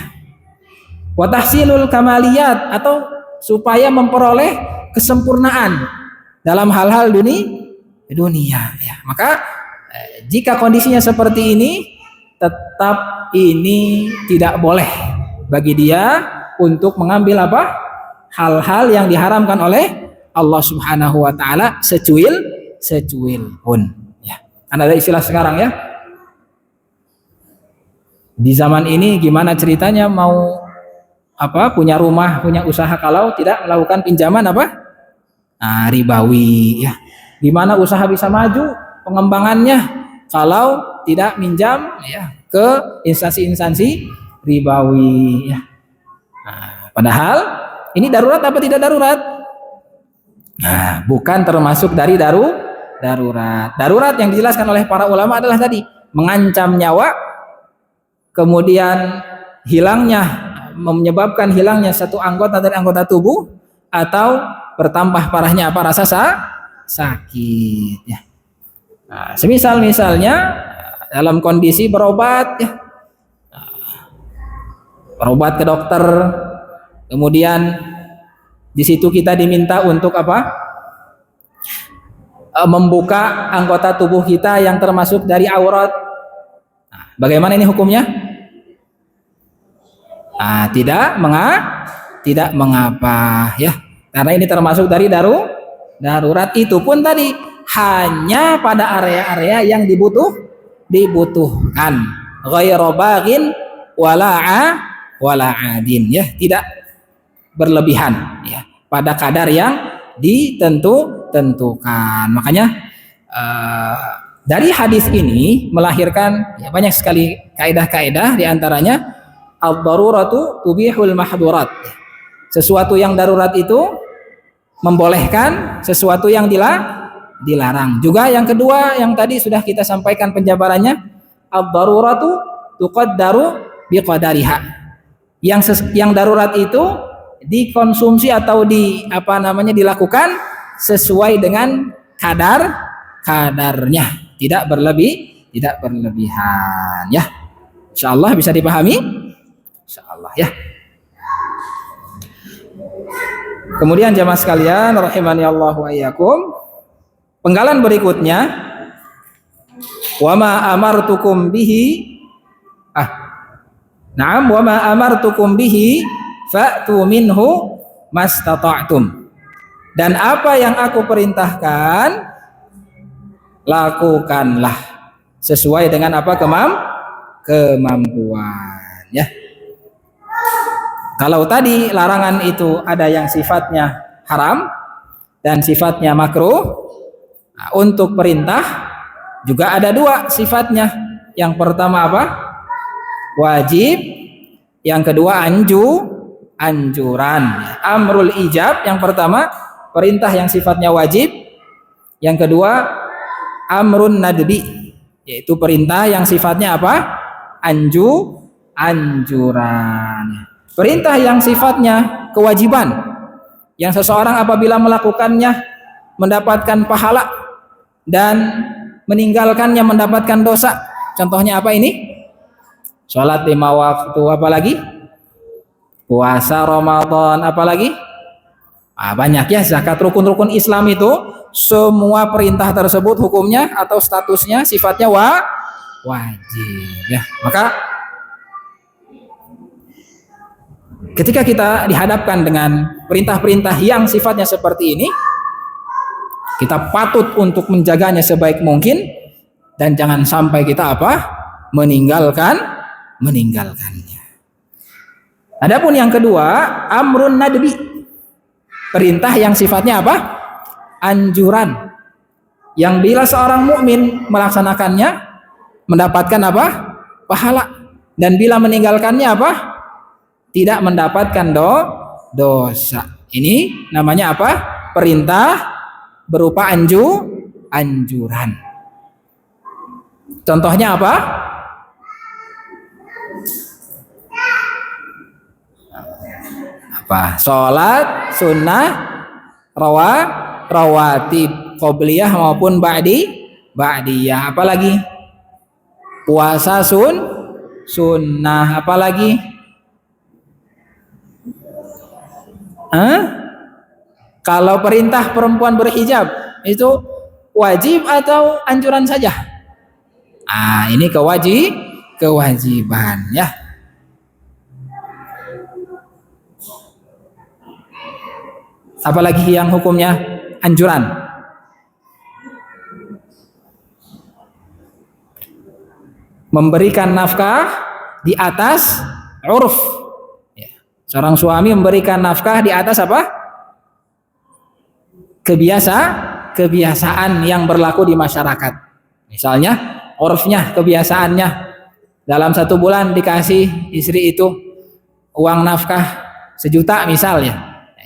Wa tahsilul kamaliyat, atau supaya memperoleh kesempurnaan dalam hal-hal dunia. Ya, maka jika kondisinya seperti ini, tetap ini tidak boleh bagi dia untuk mengambil apa? Hal-hal yang diharamkan oleh Allah Subhanahu wa taala secuil pun. Ya. Kan ada istilah sekarang ya. Di zaman ini gimana ceritanya mau punya rumah, punya usaha kalau tidak melakukan pinjaman ribawi ya. Gimana usaha bisa maju pengembangannya kalau tidak minjam ya ke instansi-instansi ribawi ya. Padahal ini darurat apa tidak darurat? Bukan termasuk dari darurat. Darurat yang dijelaskan oleh para ulama adalah tadi mengancam nyawa, kemudian menyebabkan hilangnya satu anggota dari anggota tubuh, atau bertambah parahnya rasa sakit ya. Misalnya dalam kondisi berobat ya, berobat ke dokter, kemudian di situ kita diminta untuk membuka anggota tubuh kita yang termasuk dari aurat. Bagaimana ini hukumnya? Tidak mengapa ya, karena ini termasuk dari darurat. Itu pun tadi hanya pada area-area yang dibutuhkan, ghairu baghin wala adin ya, tidak berlebihan ya, pada kadar yang ditentukan. Makanya dari hadis ini melahirkan ya, banyak sekali kaidah-kaidah, diantaranya ad-daruratu tubihul mahdurat. Sesuatu yang darurat itu membolehkan sesuatu yang dilarang. Juga yang kedua yang tadi sudah kita sampaikan penjabarannya, ad-daruratu tuqaddaru biqadariha. Yang darurat itu dikonsumsi atau dilakukan sesuai dengan kadarnya, tidak berlebihan ya. Insyaallah bisa dipahami. Insyaallah ya. Kemudian jamaah sekalian rahimani Allah wa iyyakum, penggalan berikutnya, wa ma amartukum bihi wa ma amartukum bihi fa'tu minhu mastata'tum. Dan apa yang aku perintahkan, lakukanlah sesuai dengan kemampuan ya. Kalau tadi larangan itu ada yang sifatnya haram dan sifatnya makruh, untuk perintah juga ada dua sifatnya. Yang pertama wajib, yang kedua anjuran. Amrul ijab yang pertama, perintah yang sifatnya wajib. Yang kedua amrun nadbi, yaitu perintah yang sifatnya anjuran. Perintah yang sifatnya kewajiban, Yang seseorang apabila melakukannya mendapatkan pahala dan meninggalkannya mendapatkan dosa. Contohnya apa ini? Sholat 5 waktu, apalagi? Puasa Ramadan, apalagi? Banyak ya, zakat, rukun-rukun Islam itu semua perintah tersebut hukumnya atau statusnya sifatnya wajib ya. Maka ketika kita dihadapkan dengan perintah-perintah yang sifatnya seperti ini, kita patut untuk menjaganya sebaik mungkin dan jangan sampai kita meninggalkannya. Adapun yang kedua, amrun nadbi, perintah yang sifatnya anjuran, yang bila seorang mukmin melaksanakannya mendapatkan pahala, dan bila meninggalkannya tidak mendapatkan dosa. Ini namanya perintah berupa anjuran. Contohnya sholat sunnah rawatib qobliyah maupun ba'diyah, apalagi puasa sunnah, apalagi kalau perintah perempuan berhijab itu wajib atau anjuran saja? Ini kewajiban ya. Apalagi yang hukumnya anjuran? Memberikan nafkah di atas urf. Seorang suami memberikan nafkah di atas kebiasaan yang berlaku di masyarakat. Misalnya urfnya, kebiasaannya, dalam 1 bulan dikasih istri itu uang nafkah 1 juta misalnya.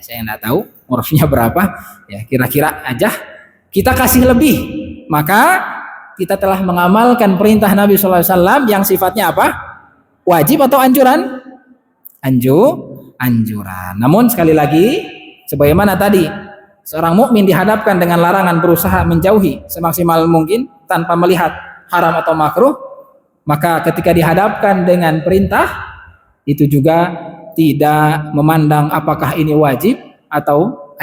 Saya nggak tahu urfnya berapa, ya kira-kira aja kita kasih lebih, maka kita telah mengamalkan perintah Nabi SAW yang sifatnya wajib atau anjuran? Anjuran. Namun sekali lagi, sebagaimana tadi, seorang mukmin dihadapkan dengan larangan berusaha menjauhi semaksimal mungkin tanpa melihat haram atau makruh, maka ketika dihadapkan dengan perintah itu juga tidak memandang apakah ini wajib atau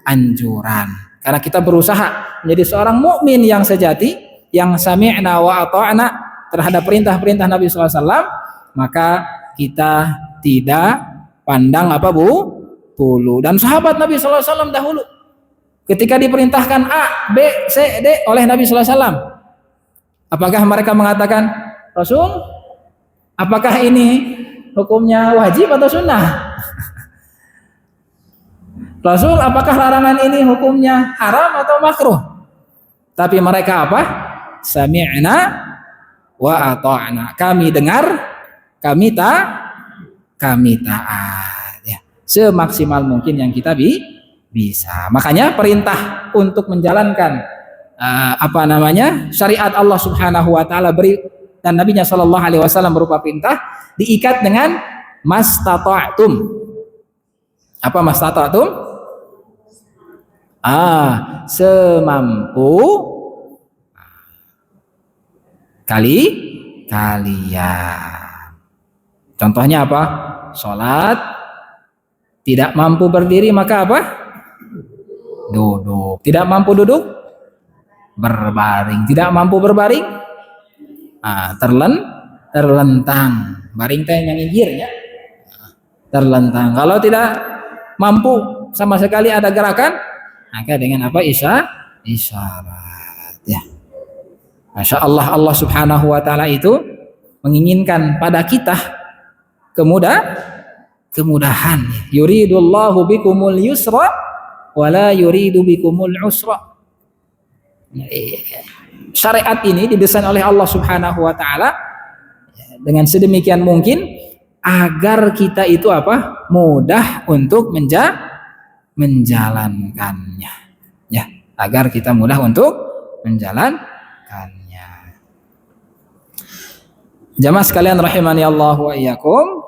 anjuran. Karena kita berusaha menjadi seorang mukmin yang sejati, yang sami'na wa ata'na terhadap perintah-perintah Nabi SAW, maka kita tidak pandang bulu. Dan sahabat Nabi SAW dahulu ketika diperintahkan A, B, C, D oleh Nabi SAW, apakah mereka mengatakan, Rasul, apakah ini hukumnya wajib atau sunnah? Rasul, apakah larangan ini hukumnya haram atau makruh? Tapi mereka Sami'na wa ata'na. Kami dengar, kami taat. Ya, semaksimal mungkin yang kita bisa. Makanya perintah untuk menjalankan syariat Allah Subhanahu wa taala dan Nabinya sallallahu alaihi wasallam berupa perintah diikat dengan mastata'tum. Apa mastata'tum? Semampu kalian. Contohnya Sholat tidak mampu berdiri maka duduk. Tidak mampu duduk, berbaring. Tidak mampu berbaring, terlentang. Baring teh yang ngigirnya, terlentang. Kalau tidak mampu sama sekali ada gerakan, maka dengan isyarat ya. Masya Allah, Allah Subhanahu wa taala itu menginginkan pada kita kemudahan. Yuridullahu bikumul yusra wa la yuridu bikumul usra. Syariat ini didesain oleh Allah Subhanahu wa taala dengan sedemikian mungkin agar kita itu mudah untuk menjalankannya. Ya, agar kita mudah untuk menjalankannya. Jamaah sekalian rahimani Allah wa iyyakum.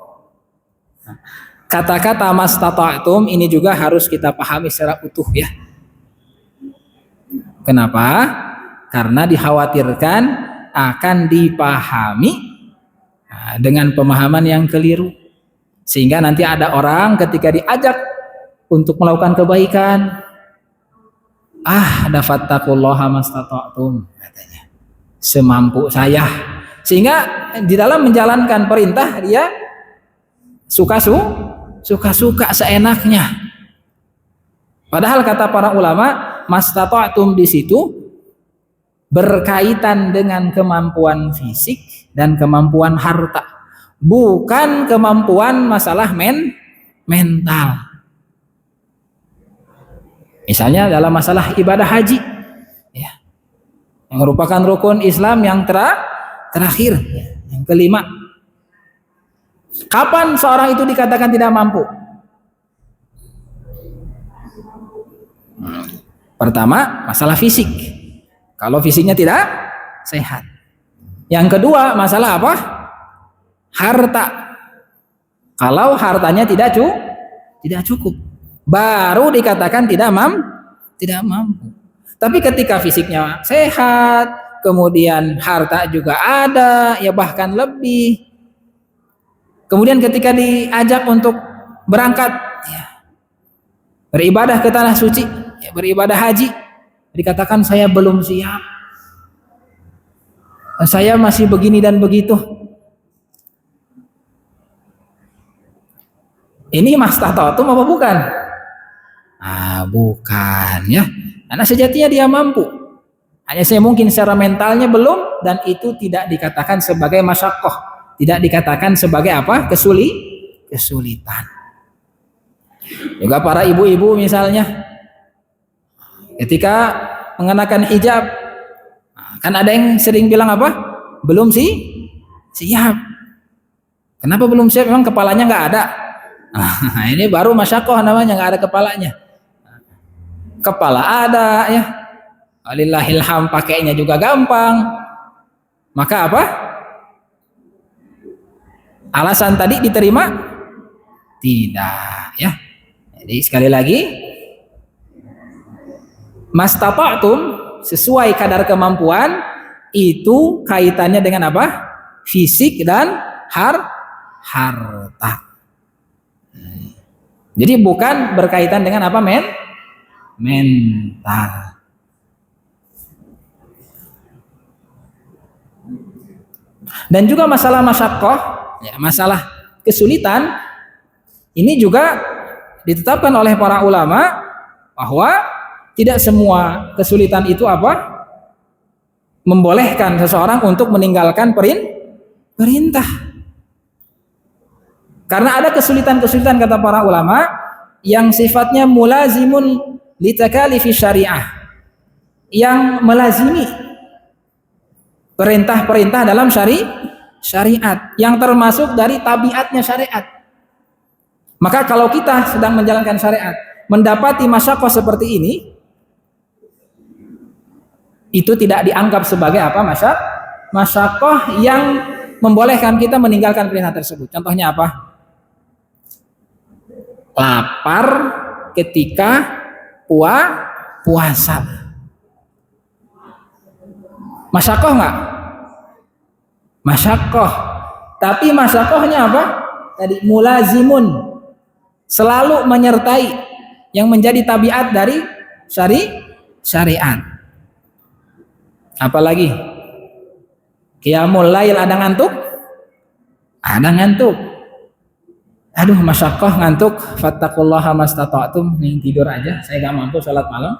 kata-kata mastata'tum ini juga harus kita pahami secara utuh ya. Kenapa? Karena dikhawatirkan akan dipahami dengan pemahaman yang keliru. Sehingga nanti ada orang ketika diajak untuk melakukan kebaikan, fattaqullaha mastata'tum katanya. Semampu saya. Sehingga di dalam menjalankan perintah dia suka-suka seenaknya. Padahal kata para ulama, mastata'tum di situ berkaitan dengan kemampuan fisik dan kemampuan harta, bukan kemampuan masalah mental. Misalnya dalam masalah ibadah haji, ya, yang merupakan rukun Islam yang terakhir, yang kelima. Kapan seorang itu dikatakan tidak mampu? Pertama, masalah fisik. Kalau fisiknya tidak sehat. Yang kedua, masalah apa? Harta. Kalau hartanya tidak cukup, baru dikatakan tidak mampu. Tapi ketika fisiknya sehat, kemudian harta juga ada, ya bahkan lebih. Kemudian ketika diajak untuk berangkat, ya, beribadah ke tanah suci, ya, beribadah haji, dikatakan saya belum siap, saya masih begini dan begitu. Ini mastata'tum apa bukan? Bukan ya. Karena sejatinya dia mampu. Hanya saya mungkin secara mentalnya belum, dan itu tidak dikatakan sebagai masyaqqah, tidak dikatakan sebagai apa? Kesulitan. Juga para ibu-ibu misalnya, ketika mengenakan hijab, kan ada yang sering bilang apa? Belum siap. Kenapa belum siap? Memang kepalanya nggak ada. Ini baru masyaqqah namanya, nggak ada kepalanya. Kepala ada ya, walillahilham, pakainya juga gampang. Maka apa? Alasan tadi diterima? Tidak ya. Jadi sekali lagi, mastata'tum sesuai kadar kemampuan itu kaitannya dengan apa? Fisik dan harta. Jadi bukan berkaitan dengan apa? Mental. Dan juga masalah masyaqqah, ya, masalah kesulitan, ini juga ditetapkan oleh para ulama bahwa tidak semua kesulitan itu apa? Membolehkan seseorang untuk meninggalkan perintah. Karena ada kesulitan-kesulitan kata para ulama yang sifatnya mulazimun litakalifi syariah, yang melazimi perintah-perintah dalam syariat, yang termasuk dari tabiatnya syariat. Maka kalau kita sedang menjalankan syariat, mendapati masyaqqah seperti ini, itu tidak dianggap sebagai apa? Masyaqqah yang membolehkan kita meninggalkan perintah tersebut. Contohnya apa? Lapar ketika puasa. Masyaqqah enggak? Masyaqqah. Tapi masyaqqahnya apa? Tadi mulazimun, selalu menyertai, yang menjadi tabiat dari syariat. Apalagi qiyamul lail, ada ngantuk? Ada ngantuk. Aduh, masyaqqah, ngantuk, fattaqullaha mastata'tum, nih tidur aja, saya gak mampu salat malam.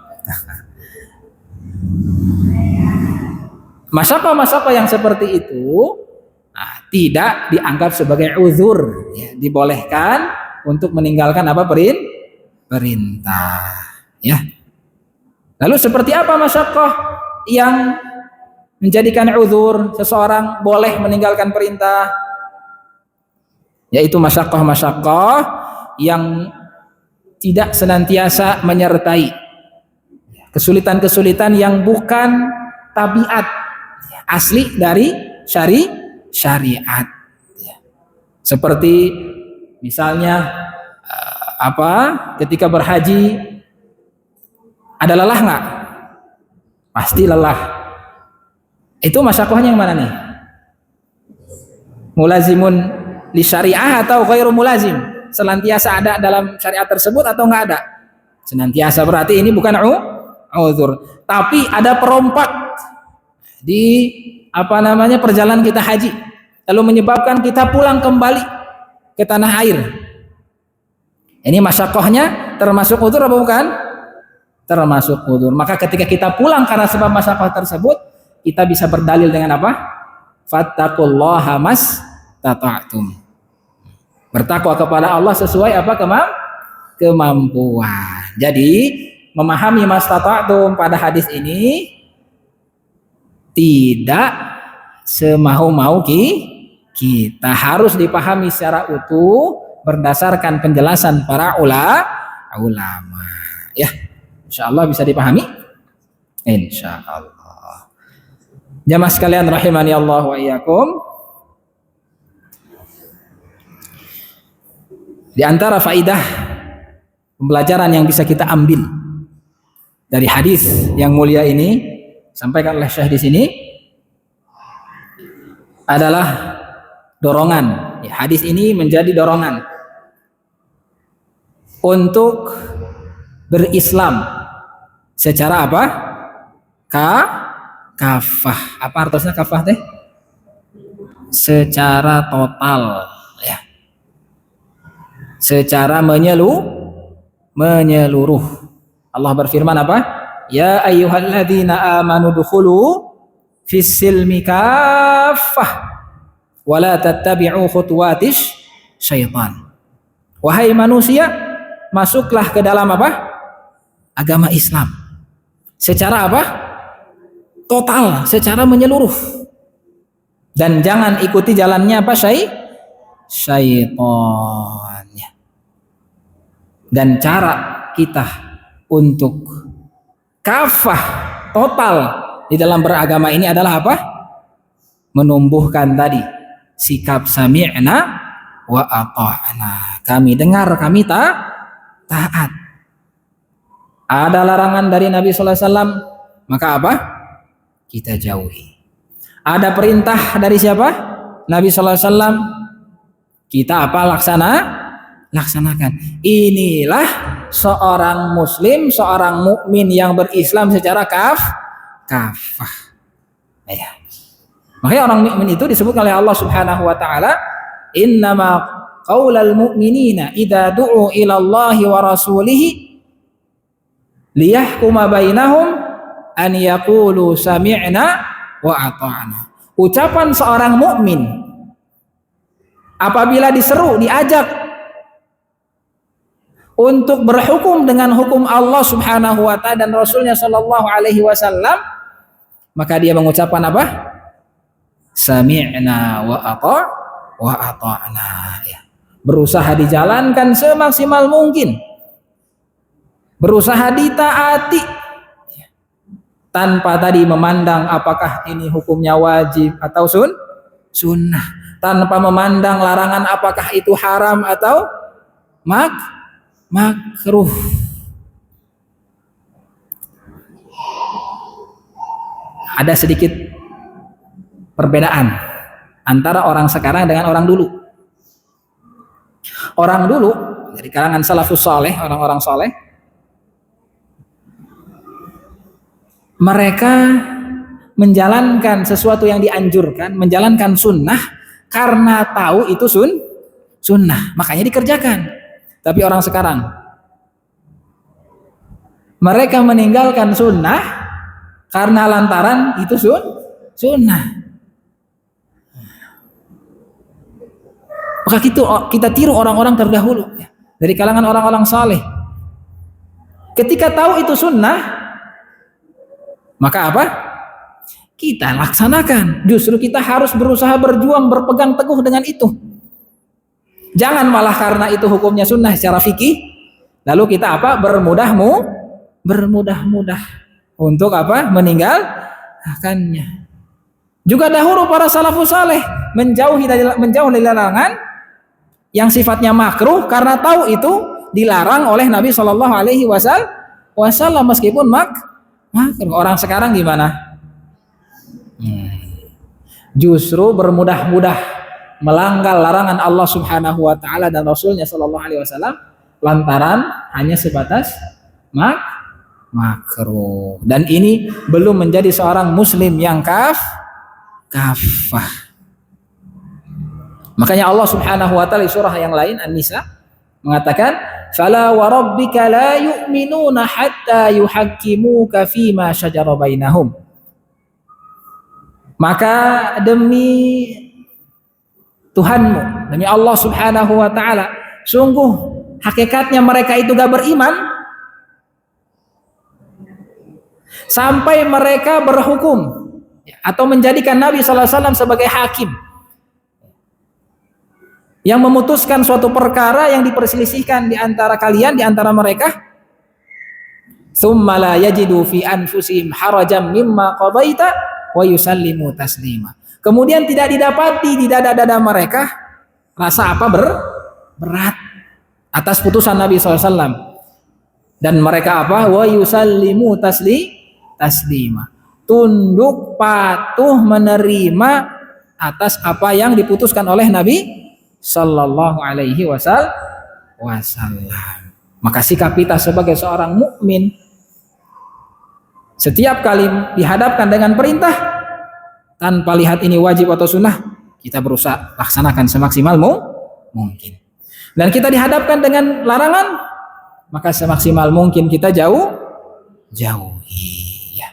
Masyaqqah yang seperti itu tidak dianggap sebagai uzur, ya, dibolehkan untuk meninggalkan apa? Perintah, ya. Lalu seperti apa masyaqqah yang menjadikan uzur seseorang boleh meninggalkan perintah? Yaitu masyaqqah yang tidak senantiasa menyertai kesulitan-kesulitan yang bukan tabiat asli dari syariat. Seperti misalnya ketika berhaji ada lelah nggak? Pasti lelah. Itu masyakohnya yang mana nih? Mulazimun li syariah atau ghairu mulazim? Senantiasa ada dalam syariat tersebut atau nggak ada? Senantiasa, berarti ini bukan uzur. Tapi ada perompak di perjalanan kita haji, lalu menyebabkan kita pulang kembali ke tanah air. Ini masyakohnya termasuk uzur atau bukan? Termasuk uzur. Maka ketika kita pulang karena sebab masyakoh tersebut, kita bisa berdalil dengan apa? Fattaqullaha mastata'tum. Bertakwa kepada Allah sesuai apa kemampuan. Jadi memahami mastata'tum pada hadis ini tidak semau-mau kita, harus dipahami secara utuh berdasarkan penjelasan para ulama. Ya, insyaallah bisa dipahami. Insyaallah. Jamaah sekalian rahimani Allah wa iyyakum. Di antara faidah pembelajaran yang bisa kita ambil dari hadis yang mulia ini sampaikan oleh Syekh di sini adalah dorongan. Hadis ini menjadi dorongan untuk berislam secara apa? Kafah. Apa artinya kafah teh? Secara total, ya. Secara menyeluruh. Allah berfirman apa? Ya ayyuhalladzina amanu dukhulu fis silmi kaffah wa la tattabi'u khutuwatis syaitan. Wahai manusia, masuklah ke dalam apa? Agama Islam. Secara apa? Total, secara menyeluruh. Dan jangan ikuti jalannya apa? Syaitan. Dan cara kita untuk kafah total di dalam beragama ini adalah apa? Menumbuhkan tadi sikap sami'na wa ata'na. Kami dengar, kami taat. Ada larangan dari Nabi sallallahu alaihi wasallam, maka apa? Kita jauhi. Ada perintah dari siapa? Nabi sallallahu alaihi wasallam. Kita apa? Laksanakan. Inilah seorang muslim, seorang mukmin yang berislam secara kafah. Ya. Makanya orang mukmin itu disebut oleh Allah Subhanahu wa taala, innama qaulal mu'minina idza du'u ila Allahi wa rasulihi liyahkuma bainahum an yaqulu sami'na wa ata'na. Ucapan seorang mukmin apabila diseru, diajak untuk berhukum dengan hukum Allah Subhanahu wa taala dan Rasulnya sallallahu alaihi wasallam, maka dia mengucapkan apa? Sami'na wa ata'na. Ya. Berusaha dijalankan semaksimal mungkin. Berusaha ditaati. Ya. Tanpa tadi memandang apakah ini hukumnya wajib atau sunnah. Tanpa memandang larangan apakah itu haram atau makruh. Ada sedikit perbedaan antara orang sekarang dengan orang dulu. Orang dulu dari kalangan salafus saleh, orang-orang saleh, mereka menjalankan sesuatu yang dianjurkan, menjalankan sunnah karena tahu itu sunnah, makanya dikerjakan. Tapi orang sekarang, mereka meninggalkan sunnah karena lantaran itu sunnah. Maka kita tiru orang-orang terdahulu dari kalangan orang-orang saleh. Ketika tahu itu sunnah, maka apa? Kita laksanakan. Justru kita harus berusaha berjuang, berpegang teguh dengan itu. Jangan malah karena itu hukumnya sunnah secara fikih, lalu kita apa? Bermudah-mudah untuk apa? Meninggalkannya. Juga dahulu para salafus saleh menjauhi dari larangan yang sifatnya makruh karena tahu itu dilarang oleh Nabi Shallallahu Alaihi Wasallam meskipun orang sekarang gimana? Justru bermudah-mudah melanggar larangan Allah Subhanahu Wa Taala dan Rasulnya Shallallahu Alaihi Wasallam lantaran hanya sebatas makruh. Dan ini belum menjadi seorang Muslim yang kafah. Makanya Allah Subhanahu Wa Taala di surah yang lain An-Nisa mengatakan, "Fala wa rabbika la yu'minuna hatta yuhakkimuka fima syajara bainahum." Maka demi Tuhanmu, demi Allah Subhanahu Wa Taala, sungguh hakikatnya mereka itu gak beriman sampai mereka berhukum atau menjadikan Nabi Sallallahu Alaihi Wasallam sebagai hakim yang memutuskan suatu perkara yang diperselisihkan di antara kalian, di antara mereka. Tsumma la yajidu fi anfusihim harajan mimma qadaita wa yusallimu taslima. Kemudian tidak didapati di dada-dada mereka rasa apa berat atas putusan Nabi SAW, dan mereka apa? Wa yusallimu taslima, tunduk patuh menerima atas apa yang diputuskan oleh Nabi Sallallahu Alaihi Wasallam. Maka sikap kita sebagai seorang mukmin setiap kali dihadapkan dengan perintah tanpa lihat ini wajib atau sunnah, kita berusaha laksanakan semaksimal mungkin. Dan kita dihadapkan dengan larangan, maka semaksimal mungkin kita jauhi ya.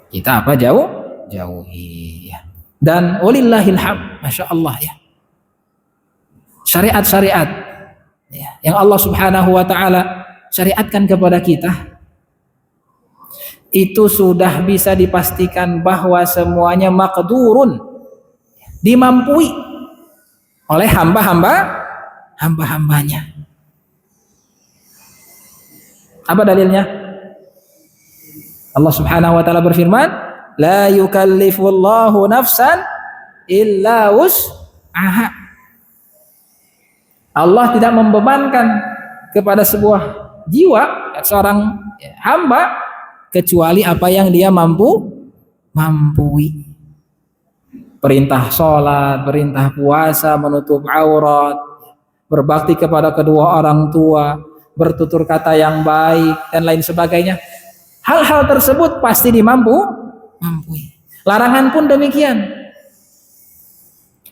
Kita apa? Jauhi ya. Dan walillahil hamd, masya Allah ya. Syariat-syariat ya, yang Allah Subhanahu Wa Taala syariatkan kepada kita itu sudah bisa dipastikan bahwa semuanya maqdurun, dimampui oleh hamba-hambanya. Apa dalilnya? Allah Subhanahu Wa Taala berfirman, la yukallifullahu nafsan illa wus'aha. Allah tidak membebankan kepada sebuah jiwa, seorang hamba, kecuali apa yang dia mampui. Perintah sholat, perintah puasa, menutup aurat, berbakti kepada kedua orang tua, bertutur kata yang baik, dan lain sebagainya. Hal-hal tersebut pasti dimampui. Larangan pun demikian.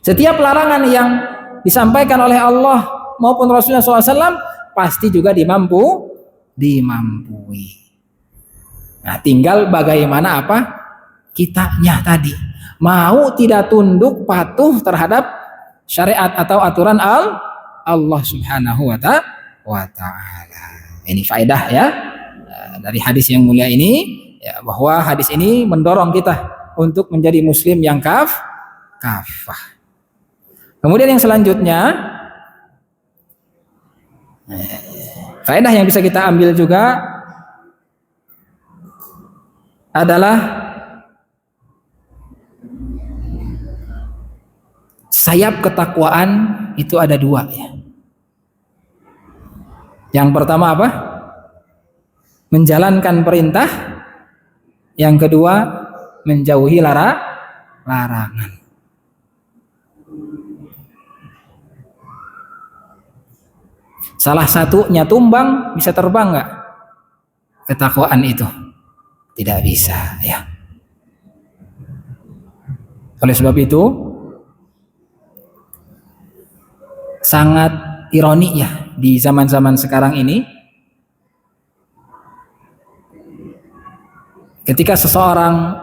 Setiap larangan yang disampaikan oleh Allah maupun Rasulullah SAW pasti juga dimampui. Nah, tinggal bagaimana apa kitanya tadi, mau tidak tunduk patuh terhadap syariat atau aturan Allah Subhanahu Wa Taala. Ini faedah ya dari hadis yang mulia ini ya, bahwa hadis ini mendorong kita untuk menjadi muslim yang kafah. Kemudian yang selanjutnya, faedah yang bisa kita ambil juga adalah sayap ketakwaan itu ada dua ya. Yang pertama apa? Menjalankan perintah. Yang kedua, menjauhi larangan. Salah satunya tumbang, bisa terbang nggak? Ketakwaan itu tidak bisa ya. Oleh sebab itu sangat ironi ya di zaman-zaman sekarang ini, ketika seseorang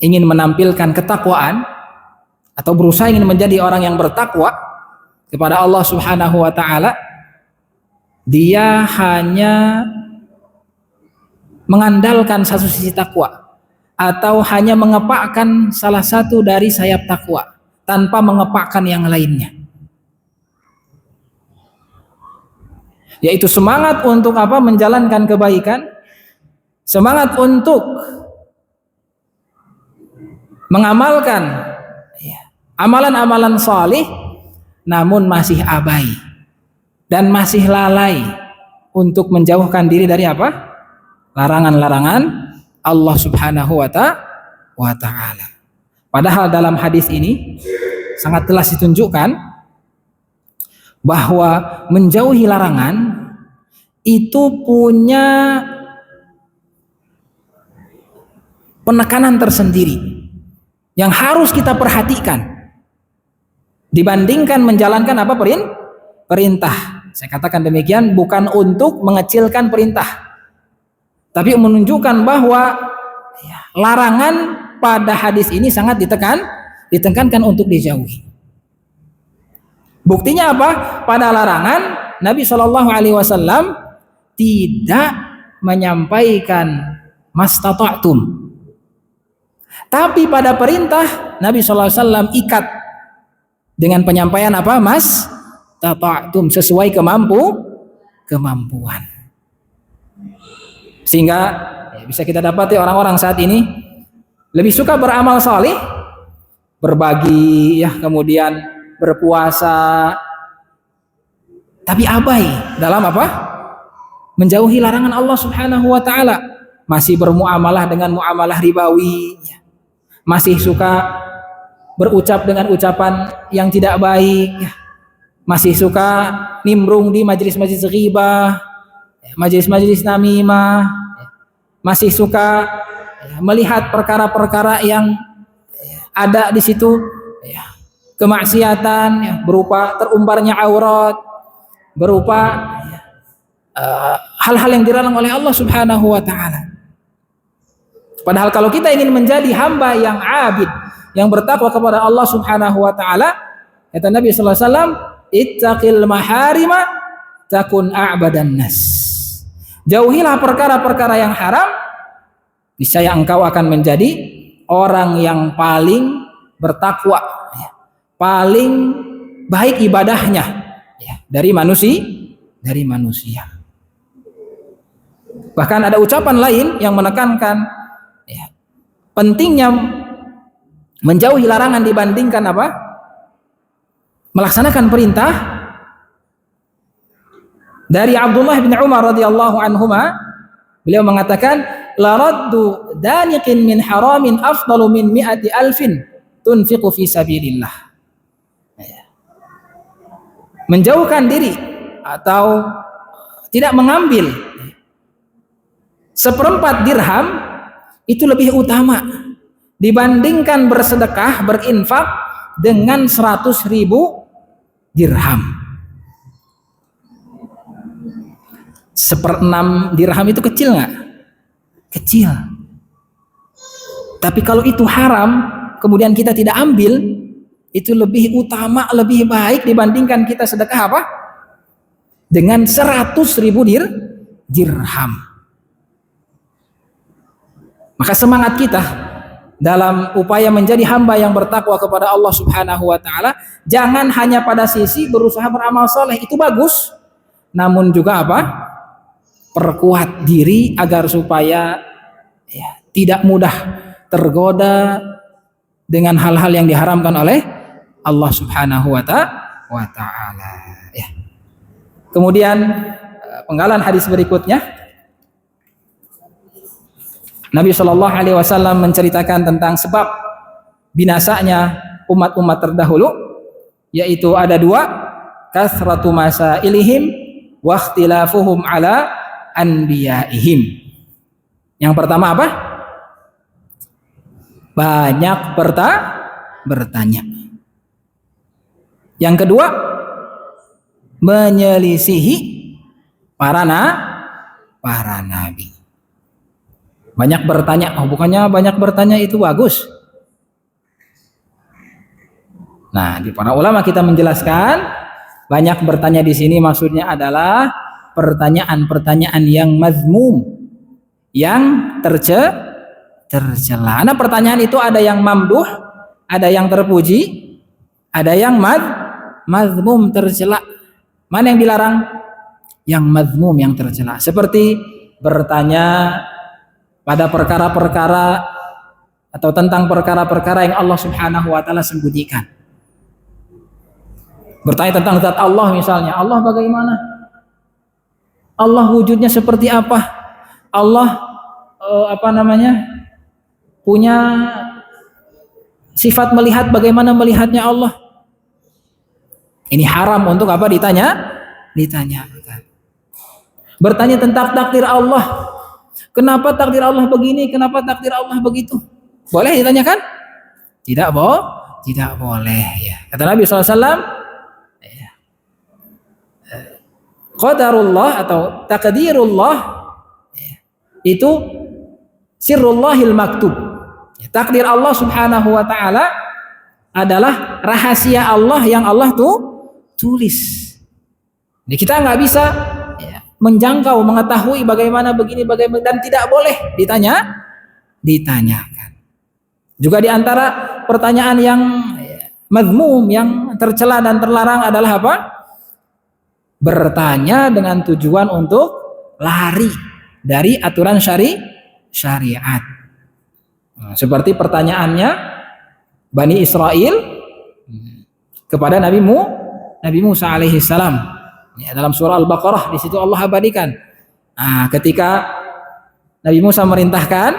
ingin menampilkan ketakwaan atau berusaha ingin menjadi orang yang bertakwa kepada Allah Subhanahu Wa Taala, dia hanya mengandalkan satu sisi takwa atau hanya mengepakkan salah satu dari sayap takwa tanpa mengepakkan yang lainnya, yaitu semangat untuk apa? Menjalankan kebaikan, semangat untuk mengamalkan amalan-amalan salih, namun masih abai dan masih lalai untuk menjauhkan diri dari apa? Larangan-larangan Allah Subhanahu wa ta'ala. Padahal dalam hadis ini sangat jelas ditunjukkan bahwa menjauhi larangan itu punya penekanan tersendiri yang harus kita perhatikan dibandingkan menjalankan apa? Perintah. Saya katakan demikian bukan untuk mengecilkan perintah, tapi menunjukkan bahwa larangan pada hadis ini sangat ditekankan untuk dijauhi. Buktinya apa? Pada larangan Nabi Shallallahu Alaihi Wasallam tidak menyampaikan mastata'tum, tapi pada perintah Nabi Shallallahu Alaihi Wasallam ikat dengan penyampaian apa? Mastata'tum, sesuai kemampuan. Sehingga bisa kita dapati orang-orang saat ini lebih suka beramal saleh, berbagi, kemudian berpuasa, tapi abai dalam apa? Menjauhi larangan Allah Subhanahu wa ta'ala. Masih bermuamalah dengan muamalah ribawi, masih suka berucap dengan ucapan yang tidak baik, masih suka nimbrung di majelis-majelis ghibah, majelis-majelis namimah, masih suka melihat perkara-perkara yang ada di situ, kemaksiatan berupa terumbarnya aurat, berupa hal-hal yang dilarang oleh Allah Subhanahu wa ta'ala. Padahal kalau kita ingin menjadi hamba yang abid, yang bertakwa kepada Allah Subhanahu wa ta'ala, kata Nabi sallallahu alaihi wasallam, ittaqil maharima takun a'badan nas. Jauhilah perkara-perkara yang haram, niscaya engkau akan menjadi orang yang paling bertakwa, paling baik ibadahnya dari manusia. Bahkan ada ucapan lain yang menekankan pentingnya menjauhi larangan dibandingkan apa? Melaksanakan perintah. Dari Abdullah bin Umar radhiyallahu anhuma, beliau mengatakan, la raddu daniqin min haramin afdalu min mi'ati alfin tunfiqu fi sabilillah. Menjauhkan diri atau tidak mengambil seperempat dirham itu lebih utama dibandingkan bersedekah, berinfak dengan 100.000 dirham. 1/6 dirham itu kecil nggak? Kecil. Tapi kalau itu haram, kemudian kita tidak ambil, itu lebih utama, lebih baik dibandingkan kita sedekah apa? Dengan 100.000 dirham. Maka semangat kita dalam upaya menjadi hamba yang bertakwa kepada Allah Subhanahu wa ta'ala, jangan hanya pada sisi berusaha beramal soleh, itu bagus, namun juga apa? Perkuat diri agar supaya tidak mudah tergoda dengan hal-hal yang diharamkan oleh Allah Subhanahu wa ta'ala. Kemudian penggalan hadis berikutnya, Nabi Shallallahu Alaihi Wasallam menceritakan tentang sebab binasanya umat-umat terdahulu, yaitu ada dua: kasratu masailihim wa ikhtilafuhum ala anbiyaihim. Yang pertama apa? Banyak bertanya. Yang kedua, menyelisihi para nabi. Banyak bertanya, bukannya banyak bertanya itu bagus. Nah, di para ulama kita menjelaskan, banyak bertanya di sini maksudnya adalah pertanyaan-pertanyaan yang mazmum, yang tercela. Nah, pertanyaan itu ada yang mamduh, ada yang terpuji, ada yang mazmum, tercela. Mana yang dilarang? Yang mazmum, yang tercela. Seperti bertanya pada perkara-perkara atau tentang perkara-perkara yang Allah Subhanahu wa ta'ala sembunyikan. Bertanya tentang zat Allah misalnya, Allah bagaimana? Allah wujudnya seperti apa? Allah punya sifat melihat, bagaimana melihatnya Allah? Ini haram untuk apa ditanyakan. Bertanya tentang takdir Allah. Kenapa takdir Allah begini? Kenapa takdir Allah begitu? Boleh ditanyakan? Tidak boleh ya. Kata Nabi SAW, qadarullah atau takdirullah itu sirrullahil maktub. Takdir Allah Subhanahu wa taala adalah rahasia Allah yang Allah tulis. Jadi kita nggak bisa menjangkau, mengetahui bagaimana begini, bagaimana, dan tidak boleh ditanyakan. Juga di antara pertanyaan yang mazmum, yang tercela dan terlarang adalah apa? Bertanya dengan tujuan untuk lari dari aturan syariat. Seperti pertanyaannya Bani Israel kepada Nabi Musa alaihi salam. Dalam surah Al-Baqarah di situ Allah abadikan. Ketika Nabi Musa merintahkan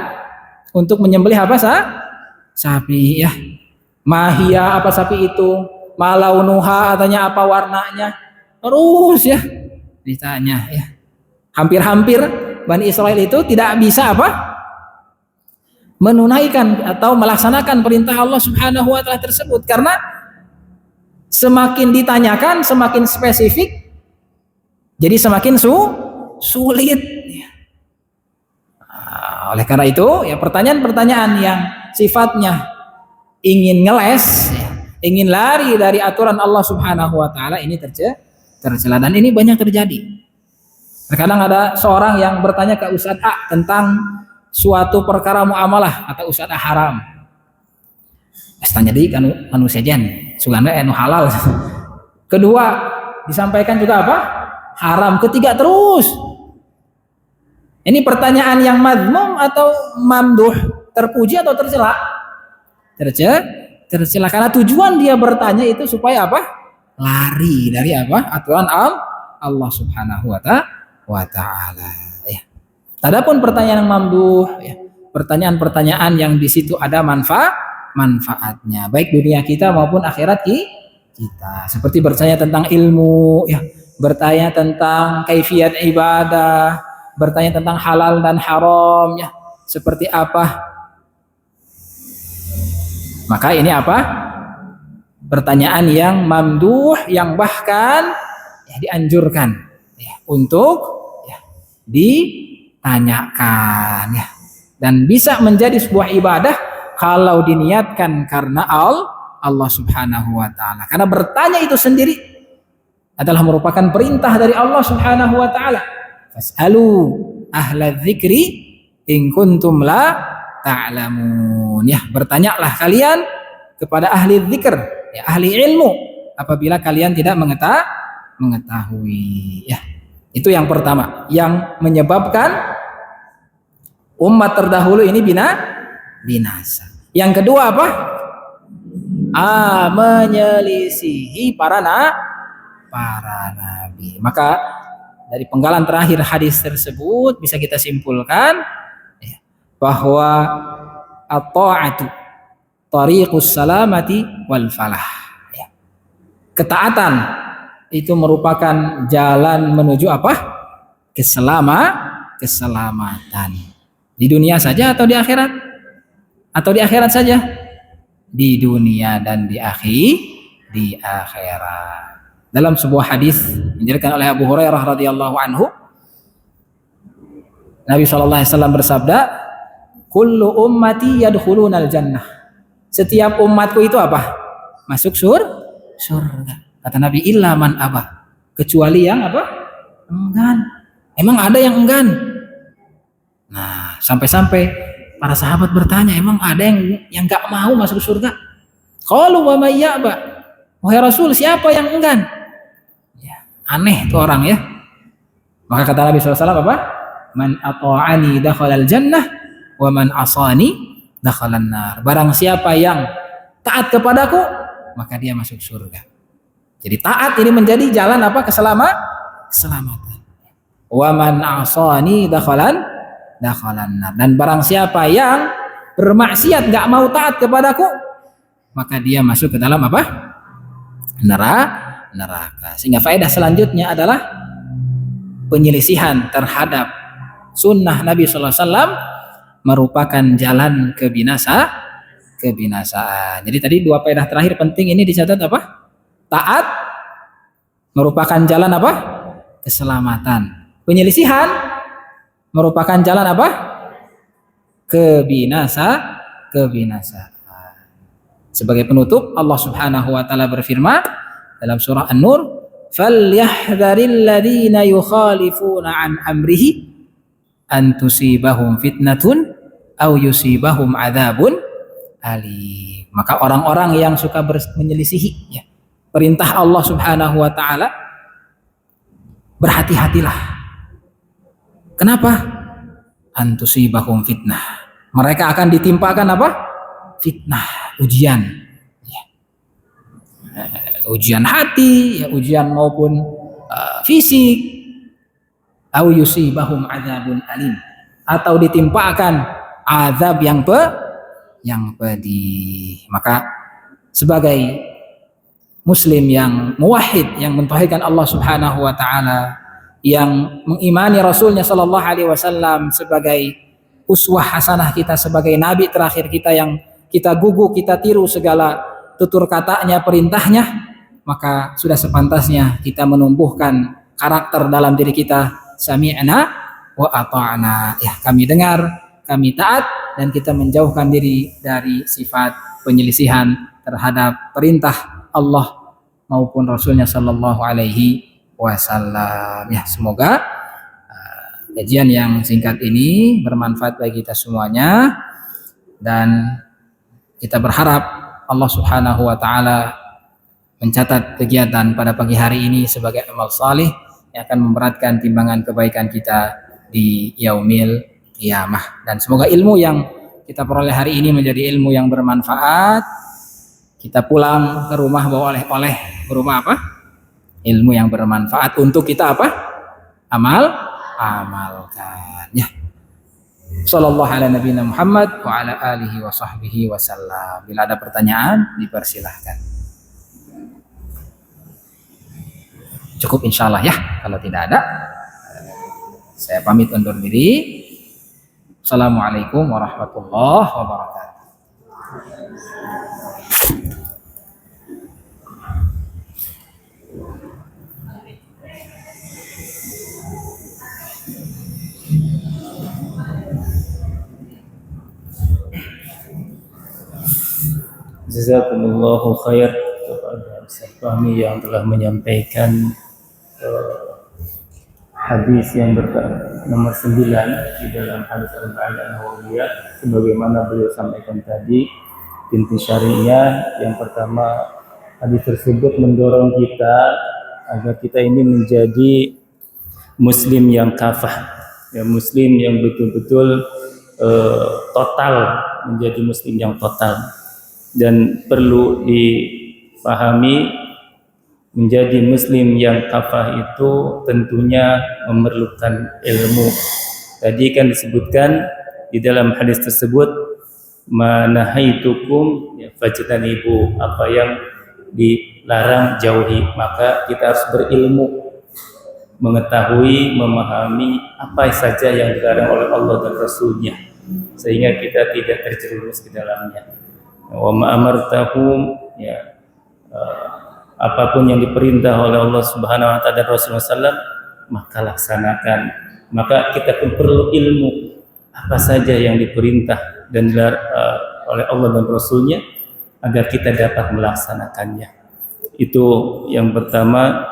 untuk menyembelih apa sapi ya. Mahia apa sapi itu? Malaunuha katanya apa warnanya? Terus ya ditanya ya. Hampir-hampir Bani Israel itu tidak bisa menunaikan atau melaksanakan perintah Allah Subhanahu wa taala tersebut karena semakin ditanyakan semakin spesifik jadi semakin sulit. Oleh karena itu ya pertanyaan-pertanyaan yang sifatnya ingin ngeles, ingin lari dari aturan Allah Subhanahu wa taala ini tercela dan ini banyak terjadi. Terkadang ada seorang yang bertanya ke Ustadz A tentang suatu perkara muamalah atau Ustadz A haram. Tanya di anu sejen, sugana anu halal. Kedua disampaikan juga apa? Haram. Ketiga terus. Ini pertanyaan yang mazmum atau mamduh, terpuji atau tercela? Tercela karena tujuan dia bertanya itu supaya apa? Lari dari apa? Aturan Allah Subhanahu wa taala ya. Adapun pertanyaan yang mamduh ya, pertanyaan-pertanyaan yang di situ ada manfaatnya baik dunia kita maupun akhirat kita. Seperti bertanya tentang ilmu ya, bertanya tentang kaifiat ibadah, bertanya tentang halal dan haram ya, seperti apa. Maka ini apa? Pertanyaan yang mamduh yang bahkan ya, dianjurkan ya, untuk ya, ditanyakan ya. Dan bisa menjadi sebuah ibadah kalau diniatkan karena Allah Subhanahu wa taala. Karena bertanya itu sendiri adalah merupakan perintah dari Allah Subhanahu wa taala. Fas'alu ahla dzikri in kuntum la ta'lamun. Ya, bertanyalah kalian kepada ahli dzikir, ya, ahli ilmu apabila kalian tidak mengetahui. Ya. Itu yang pertama yang menyebabkan umat terdahulu ini binasa. Yang kedua apa? Menyelisihi para nabi. Maka dari penggalan terakhir hadis tersebut bisa kita simpulkan ya, bahwa at-ta'atu tariqus salamati wal falah. Ya. Ketaatan itu merupakan jalan menuju apa? Keselamatan. Di dunia saja atau di akhirat? Atau di akhirat saja? Di dunia dan di akhirat. Dalam sebuah hadis diriwayatkan oleh Abu Hurairah radhiyallahu anhu, Nabi SAW bersabda, "Kullu ummati yadkhulunal jannah." Setiap umatku itu apa? Masuk surga. Kata Nabi, "Illa man aba." Kecuali yang apa? Enggan. Emang ada yang enggan? Nah, sampai-sampai para sahabat bertanya, emang ada yang enggak mau masuk surga? Qalu wa may ya'ba? Wahai Rasul, siapa yang enggan? Ya, aneh tuh orang ya. Maka kata Nabi SAW apa? Man ata'ani dakhalal jannah wa man asani dakhalan nar. Barang siapa yang taat kepadaku, maka dia masuk surga. Jadi taat ini menjadi jalan apa? Keselamatan. Wa man asani dakhalan nar. Dan barang siapa yang bermaksiat nggak mau taat kepadaku, maka dia masuk ke dalam apa? Neraka. Sehingga faedah selanjutnya adalah penyelisihan terhadap sunnah Nabi Sallallahu Alaihi Wasallam merupakan jalan kebinasaan. Jadi tadi dua faedah terakhir penting ini dicatat apa? Taat merupakan jalan apa? Keselamatan. Penyelisihan merupakan jalan apa? Kebinasaan. Sebagai penutup, Allah Subhanahu wa taala berfirman dalam surah An-Nur, "Falyahdharil ladzina yukhalifuna an amrihi an tusibahum fitnatun aw yusibahum adzabun alim." Maka orang-orang yang suka menyelisihi ya, perintah Allah Subhanahu wa taala, berhati-hatilah. Kenapa? An tusibahum fitnah. Mereka akan ditimpakan apa? Fitnah. Ujian ya. Ujian hati ya, ujian maupun fisik, au yusibahum adzabun alim, atau ditimpakan azab yang pedih. Maka sebagai muslim yang muwahhid, yang mentauhidkan Allah Subhanahu wa taala, yang mengimani Rasulnya sallallahu alaihi wasallam sebagai uswah hasanah kita, sebagai nabi terakhir kita yang kita gugu, kita tiru segala tutur katanya, perintahnya, maka sudah sepantasnya kita menumbuhkan karakter dalam diri kita, sami'na wa ata'na. Ya, kami dengar, kami taat, dan kita menjauhkan diri dari sifat penyelisihan terhadap perintah Allah maupun Rasulnya sallallahu alaihi wasallam. Ya, semoga kajian yang singkat ini bermanfaat bagi kita semuanya, dan kita berharap Allah Subhanahu wa taala mencatat kegiatan pada pagi hari ini sebagai amal salih yang akan memberatkan timbangan kebaikan kita di yaumil qiyamah. Dan semoga ilmu yang kita peroleh hari ini menjadi ilmu yang bermanfaat. Kita pulang ke rumah bawa oleh-oleh berupa apa? Ilmu yang bermanfaat untuk kita apa? Amalkan. Ya. Sallallahu ala nabiyina Muhammad wa ala alihi wa sahbihi wasallam. Bila ada pertanyaan, dipersilahkan. Cukup insyaallah ya. Kalau tidak ada, saya pamit undur diri. Assalamualaikum warahmatullahi wabarakatuh. Jazakumullahu khair kepada Ustaz Fahmi yang telah menyampaikan hadis yang nomor 9 di dalam hadis Arba'in An-Nawawiyah, sebagaimana beliau sampaikan tadi. Inti syariah yang pertama, hadis tersebut mendorong kita agar kita ini menjadi muslim yang kafah, ya, muslim yang betul-betul total, menjadi muslim yang total. Dan perlu dipahami, menjadi muslim yang kafah itu tentunya memerlukan ilmu. Tadi kan disebutkan di dalam hadis tersebut, manahaitukum fajtanibu, apa yang dilarang jauhi. Maka kita harus berilmu, mengetahui, memahami apa saja yang dilarang oleh Allah dan Rasulnya, sehingga kita tidak terjerumus ke dalamnya. Wa ma'amartahum, ya, apapun yang diperintah oleh Allah Subhanahu wa taala dan Rasulullah sallallahu, maka laksanakan. Maka kita pun perlu ilmu apa saja yang diperintah dan oleh Allah dan Rasulnya agar kita dapat melaksanakannya. Itu yang pertama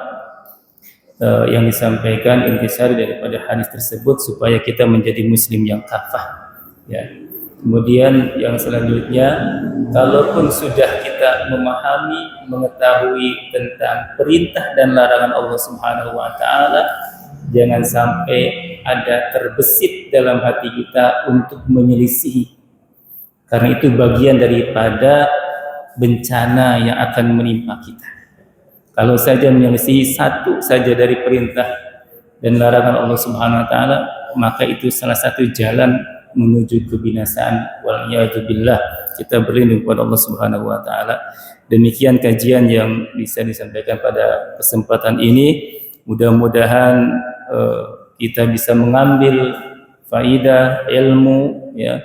yang disampaikan intisari daripada hadis tersebut, supaya kita menjadi muslim yang kafah. Ya. Kemudian yang selanjutnya, kalaupun sudah kita memahami, mengetahui tentang perintah dan larangan Allah Subhanahu wa taala, jangan sampai ada terbesit dalam hati kita untuk menyelisihi. Karena itu bagian daripada bencana yang akan menimpa kita. Kalau saja menyelisihi satu saja dari perintah dan larangan Allah Subhanahu wa taala, maka itu salah satu jalan menuju kebinasaan. Waliyadzubillah. Kita berlindung kepada Allah Subhanahu wa taala. Demikian kajian yang bisa disampaikan pada kesempatan ini. Mudah-mudahan kita bisa mengambil faidah ilmu ya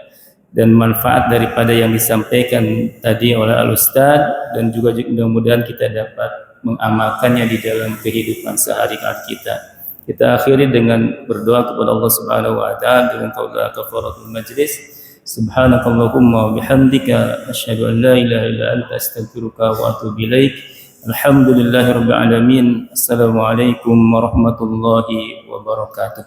dan manfaat daripada yang disampaikan tadi oleh Al-Ustaz, dan juga mudah-mudahan kita dapat mengamalkannya di dalam kehidupan sehari-hari kita. Kita akhiri dengan berdoa kepada Allah Subhanahu wa taala dengan qaula kafaratul majlis. Subhanakallahumma wa bihamdika asyhadu an la ilaha illa anta astaghfiruka wa atubu ilaik. Alhamdulillahirabbil alamin. Assalamualaikum warahmatullahi wabarakatuh.